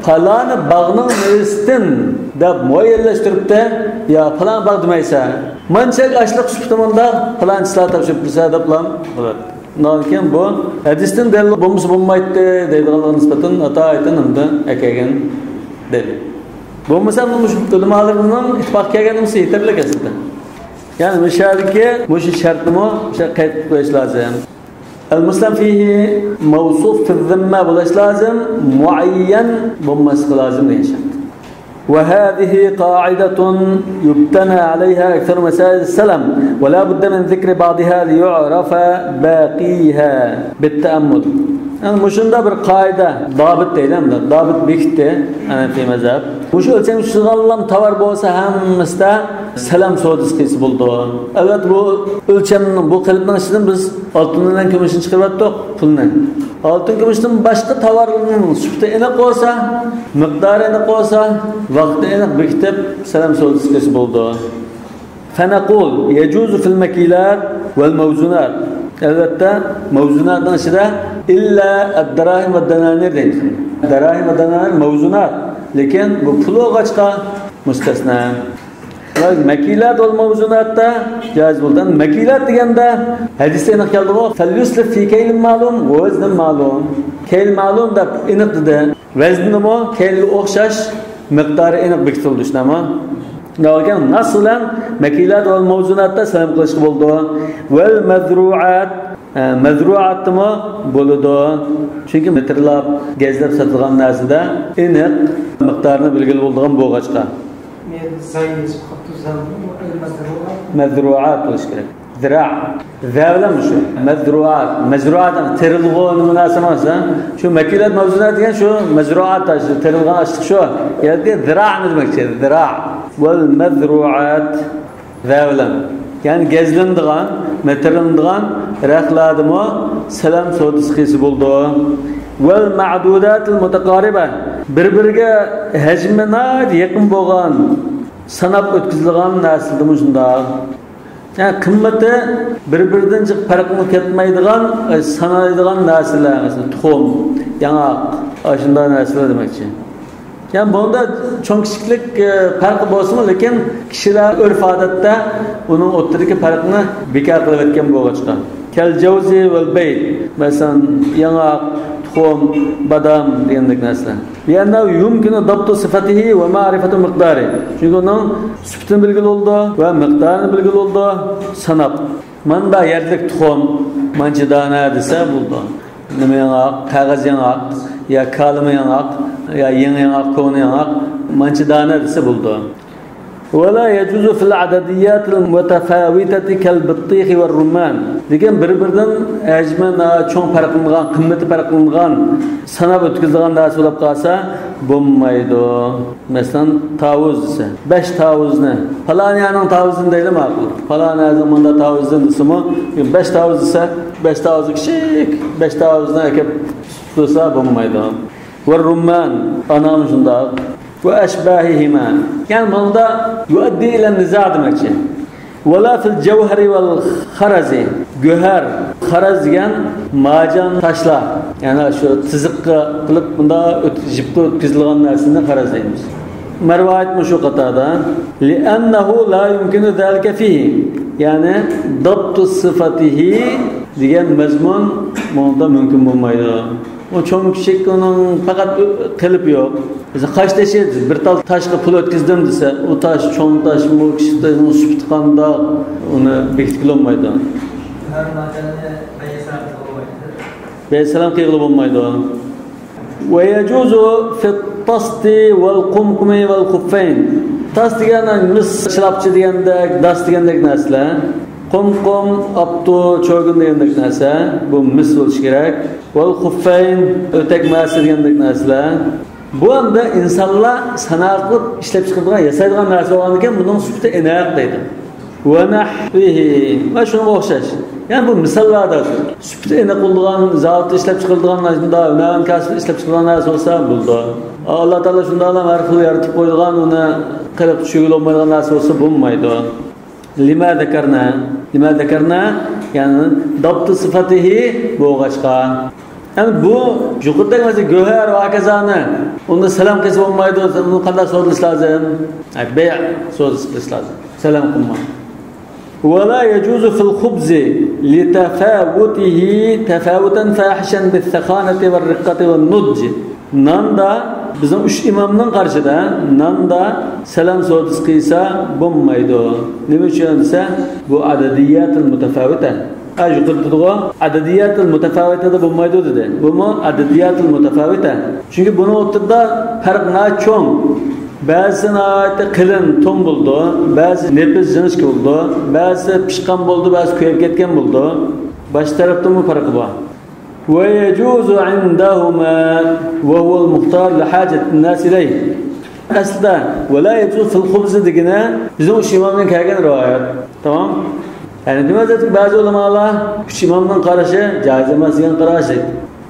falan bağning neristin deb muayyallashtiribdi. Ya falan bag demaysa, manchak ashliq suhbatimda falan chilar topshirib tursa deb bilan bo'ladi. Lekin bu hadisdan dalil bo'lmaydi deydiganlar nisbatan ata aytgan unda akagan dedi. Bo'lmasa bu ulamolarning ittifoq kelganimsi yetarli aslida. Yani müşarike bu şartımı qayd qilish lozim. El-muslim fihi mavsuf fi zimma bo'lish lozim, muayyan bo'lmaslik lozim degan shart. وهذه قاعدة يبتنى عليها أكثر مسائل السلام ولا بد من ذكر بعضها ليعرف باقيها بالتأمل. Yani muşunda bir kaide, dabit deyilem de, dabit bekitdi, Hanefi mezhep. Muşu ölçen şıgallam tavar bolsa hammasida salam sodisi qilsa bo'ldi. Evet bu ölçemning, bu qilibning ichidan biz oltindan kumushni chiqarib pulni. Oltin kumushdan boshqa tovarning sufati aniq bo'lsa, miqdori aniq bo'lsa, vaqti aniq bekitib salam sodisi qilsa bo'ldi. فنقول يجوز في المكيلات والموزونات. Elbette mevzunatın içinde illa ad-darahim ve dananir değil. Darahim ve dananir mevzunat. Lakin bu pul oğaçka müstesna. Mekilat ol mevzunatta caiz buldan. Mekilat degende hadiste aniq keldi o. Fel-yuslif fi keylin ma'lum ve veznin ma'lum. Keyl ma'lum da aniq dedi. Vezni mo keyli o'xshash miqdori aniq bekitildi shunami? Lakin naslan mekilat ol mevzunatta salam qilishga bo'ldi. Vel mazruat mazruatmi bo'ladi. Chunki metrlab, gezlab sotilgan narsada aniq miqdorini belgilab bo'lgan bo'g'achqa. Mazruat bo'lish kerak. Zira. Zavlam shu. Mazruat terilgan munosabatda shu mekilat mavzunat degan shu mazruat terilgan ashliq shu. Yoki zira demakchi. Zira. Vel mazruat zavlam. Yani gezlindiğen, metelindiğen rəxladımı salam sodisi qilsa bo'ldi. Vel ma'dudatul mutaqariba. Bir-biriga hajmina yaqin bo'lgan, sanab o'tkazilgan narsalarni shunda. Yani qimmati bir-biridan jiq farqini ketmaydigan, sanaydigan narsalar, masalan, tuxum, yangaq, shunday narsalar demakchi. Yani bunda çok kişilik farkı bo'lsin, lekin kishilar örf odatda uning o'rtadagi farqni bekor qilib o'tgan bo'lg'achqa. Kal jawzi val bayt, masalan, yangaq, tuxum, badam degandek narsalar. Yana yumkinu dabtu sifatihi va ma'rifatu miqdari. Chunki uning sifatini bilgili bo'ldi va miqdorini bilgili bo'ldi, sanab. Mana yerlik tuxum, mancha dona desa bo'ldi. Nima yangaq, qog'oz yangaq, ya kalima yangaq, ya yangaq, ko'ni yangaq, mancha dona desa bo'ldi. ولا يجوز في العدديات المتفاوتة كالبطيخ والرمان. Degan bir-biridan hajmini cho'ng farqlangan, qimmati farqlangan, sanab o'tkazilgan narsa bo'lib qolsa bo'lmaydi. Masalan, tavuz desa, 5 tavuzni, falaniyaning tavuzini deydi ma'qul. Falaniyaning menda tavuzini desimi, 5 tavuz desa, 5 tavuz kichik, 5 tavuzni akib tutsa bo'lmaydi. Va rumman, anam shunday. وأشباههما يعني مندا يؤدي إلى النزاع دمكشي ولا في الجوهر والخرز جوهر خرز يعني macan taşlar yani şu tızıkka kılıp bunda jipte ötkizilgan narsini خرز deymiz. Mervayet mi şu qatada لأنه لا يمكن ذلك فيه yani ضبط صفته degan mazmun bunda mümkün bo'lmaydi. O çok küçük onun fakat kılıp yok. Mesela kaç taşı bir tal taşla pul ötkizdim dese o taş çoğun taş mı küçük taş mı süptkanda onu bekliyor olmaydı. Her madenle Beyselam kıyılıp olmaydı. Ve yecuzu fit tasti vel kumkumi vel kuffayn. Tas diyen mis şılapçı diyendek, das diyendek nesle. Kumkum, aptu, çoğun diyendek nesle. Bu mis oluş gerek. Vel kuffayn, ötek masi diyendek nesle. Bu anda insanlar sanatlık işlep çıkardığına, yasaydığı narsa olanırken bunun süpte enerjideydi. Ve nahvihi. Ve şuna okşaş. Yani bu misallardır. Süpte enerji olduğun, zatı işlep çıkardığın narsa, önemli kasıf işlep çıkardığın narsa olsa buldu. Allah Teala şunda alam her kılı yaratıp koyduğun, onu kılıp şügül olmadığın narsa olsa bulmaydı. Lima dekarna, yani dabtı sıfatihi bu oğaçka. Yani bu yukarıdaki mesela göher ve hakazanı onda selam kesi olmaydı, onu kadar sorulması lazım. Bey' sorulması lazım. Selam kılma. ولا يجوز في الخبز لتفاوته تفاوتا فاحشا بالثخانة والرقة والنضج. Nanda bizim üç imamdan karşıda nanda selam sorulması kıysa bulmaydı. Ne için ise bu adediyatın mutefavite. Yukarıda adediyatül mutefavite de bulmaydı dedi. Bu mu adediyatül mutefavite? Çünkü bunu oturda fark ne çoğun. Bazısına ait kılın tom buldu, bazı nefis cınış buldu, bazı pişkan buldu, bazı kuyup ketken buldu. Baş tarafta mı farkı var? ويجوز عندهما وهو المختار لحاجة الناس إليه. Aslida ولا يجوز في الخبز degine bizim uch imomdan kelgan rivoyat. Tamam? Yani demek bazı ulamalar uch imomdan qarashi joiz emas degan qarashi.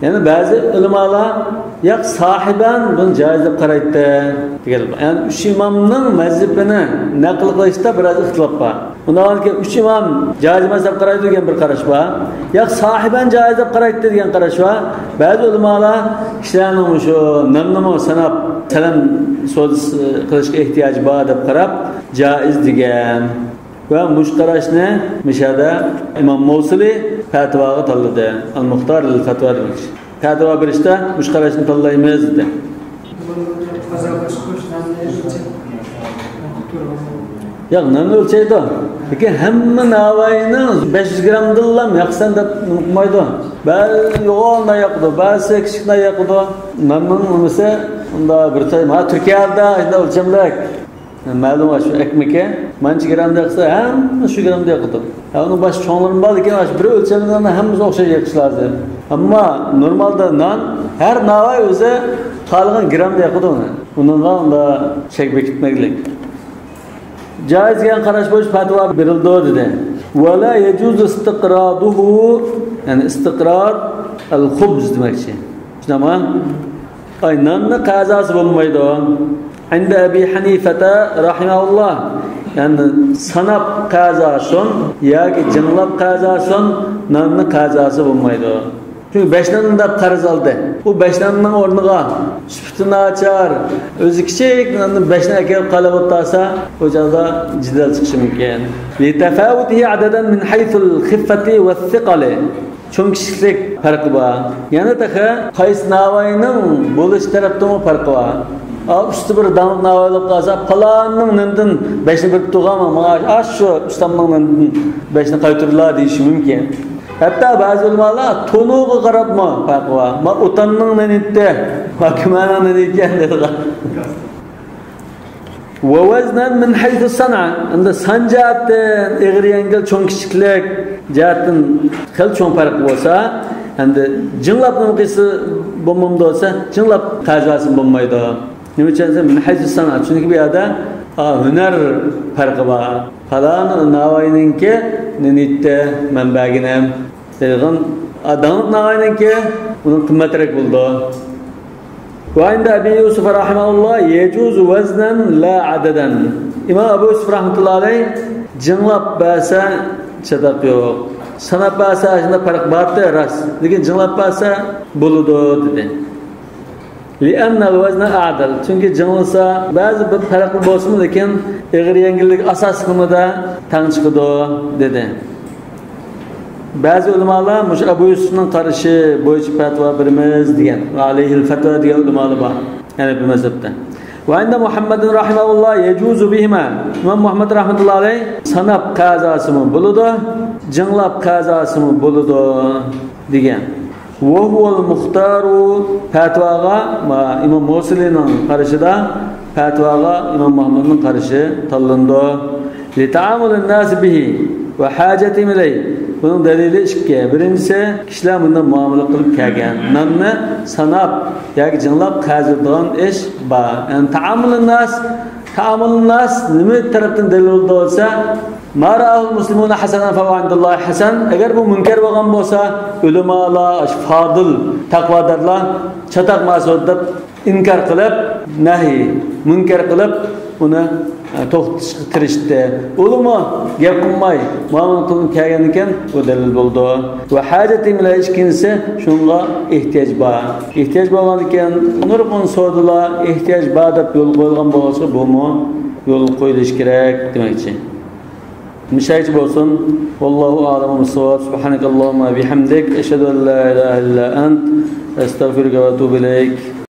Yani bazı ulamalar yo'q sahiban buni joiz deb qaraydi degan. Yani uch imomning mazhabini naql qilishda biroz ixtilof bor. Undan keyin uch imom joiz emas deb qaraydi degan bir qarash bor. Yo'q sahiban joiz deb qaraydi degan qarash bor. Bazı ulamalar ishlarning shu namnamo sanab salam so'z qilishga ehtiyoj bor deb qarab joiz degan. Ve muşkarashni mishada İmam Mosili fatvoga tanladi. Al-Muxtar al-Fatva demek. Fatvo berishda muşkarashni tanlaymiz dedi. Ya nima o'lchaydi? Lekin hamma navoiyni 500 gramdan yaqsan deb qo'ymaydi. Ba'zi yo'g'onda yoqdi, ba'zi kichikda yoqdi. Namning nimasi unda bir tay ma Turkiyada o'lchamlar ma'lum shu ekmekka mancha gramda yoqsa hamma shu gramda yoqdi. Uni bosh cho'nglarim bor ekan, bir o'lchamdan hammasi o'xshash yoqish lozim. Ammo normalda non har navoiy o'zi qolgan gramda yoqdi uni. Unga unda chek bekitmaylik. Jaiz degan qarash bo'yicha fatvo berildi dedi. Va la yajuzu istiqraduhu, ya'ni istiqrar al-khubz demakchi. Tushunami? Aynanni qazosi bo'lmaydi. Inda Abi Hanifata rahimahullah. Yani sanab qazosin yoki jinlab qazosin nanni qazosi bo'lmaydi. Çünkü 5 nandan da qarz oldi. Bu 5 nanning o'rniga sufitini ochar, o'zi kichik nanni 5 nan kelib qolib o'tsa, o'jada jidal chiqishi mumkin. Li tafawutihi adadan min haythu al-khiffati wa-thiqali. Cho'nkishlik farqi bor. Yana taqa qaysi navoiyning bo'lish tarafdan farqi bor. Üstü bir damık navalıp qalsa, falanın nındın 5'ni bir tuğama, şu ustamның nındın 5'ni qaytırırlar deyişi mümkün. Hatta bazı ulamalar tonuğu qarab mı farkı var. Ma utanның nınıttı, ma kümanın nınıttı dedi. Ve veznen min haythu sana, anda sancaatın, eğriyengel çoğun kişilik, caatin kıl çoğun farkı olsa, anda cınlapның qısı bulmamda olsa, cınlap qazasın bulmaydı. Nima uchun min haythu sana, chunki bu yerda hunar farqi bor. Falan navoiyninki nitda manbagini degan adam navoiyninki uni qimmatroq bo'ldi. Va inda Abi Yusuf rahimahullah yajuzu waznan la adadan. İmam Abu Yusuf rahmatullohi alayh jinlab basa chadaq yo'q. Sanab basa shunda farq borda ras. Lekin jinlab basa bo'ladi dedi. لأن الوزن أعدل. Çünkü canlısa bazı bir farklı bolsun lekin ağır yengillik asas kımıda tan çıkıdı dedi. Bazı ulamalar muş Abu Yusuf'un qarışı boyunca fatva berimiz degan. Aleyhil fatva degan ulamalar var. Yani bir mezhepte. Ve inde Muhammedin rahimahullah yecuzu bihima. İmam Muhammed rahmetullahi aleyh sanab qazası mı buludu, canlab qazası mı buludu degan. وهو المختار fatvaga İmam Mosili'nin qarışida fatvaga İmam Muhammed'in qarışı tanlandı. Li ta'amulun nas bihi ve hajatihim ilayh. Bunun delili ikki. Birincisi kişiler bundan muamele qilib kelgan. Nanni sanab yoki jinlab qazirdigan ish bor. Yani ta'amulun nas nima tarafdan dalil bo'lsa, Mara'ul muslimuna hasanan fa indallahi hasan. Agar bu munkar bo'lgan bo'lsa, ulamalar, fadil, taqvodorlar chataq mas'ud deb inkor qilib, nahi, munkar qilib uni to'xtatishga tirishdi. Ulama gap qilmay, ma'lum qilib kelgan ekan, bu dalil bo'ldi. Va hajatim ila ishkinsa shunga ehtiyoj bor. Ehtiyoj bo'lgan ekan, nurg'un savdolar ehtiyoj bor deb yo'l qo'yilgan bo'lsa, bu yo'l qo'yilish kerak demakchi. مشاهد بوصن والله أعلم بالصواب. سبحانك اللهم وبحمدك أشهد أن لا إله إلا أنت أستغفرك وأتوب إليك.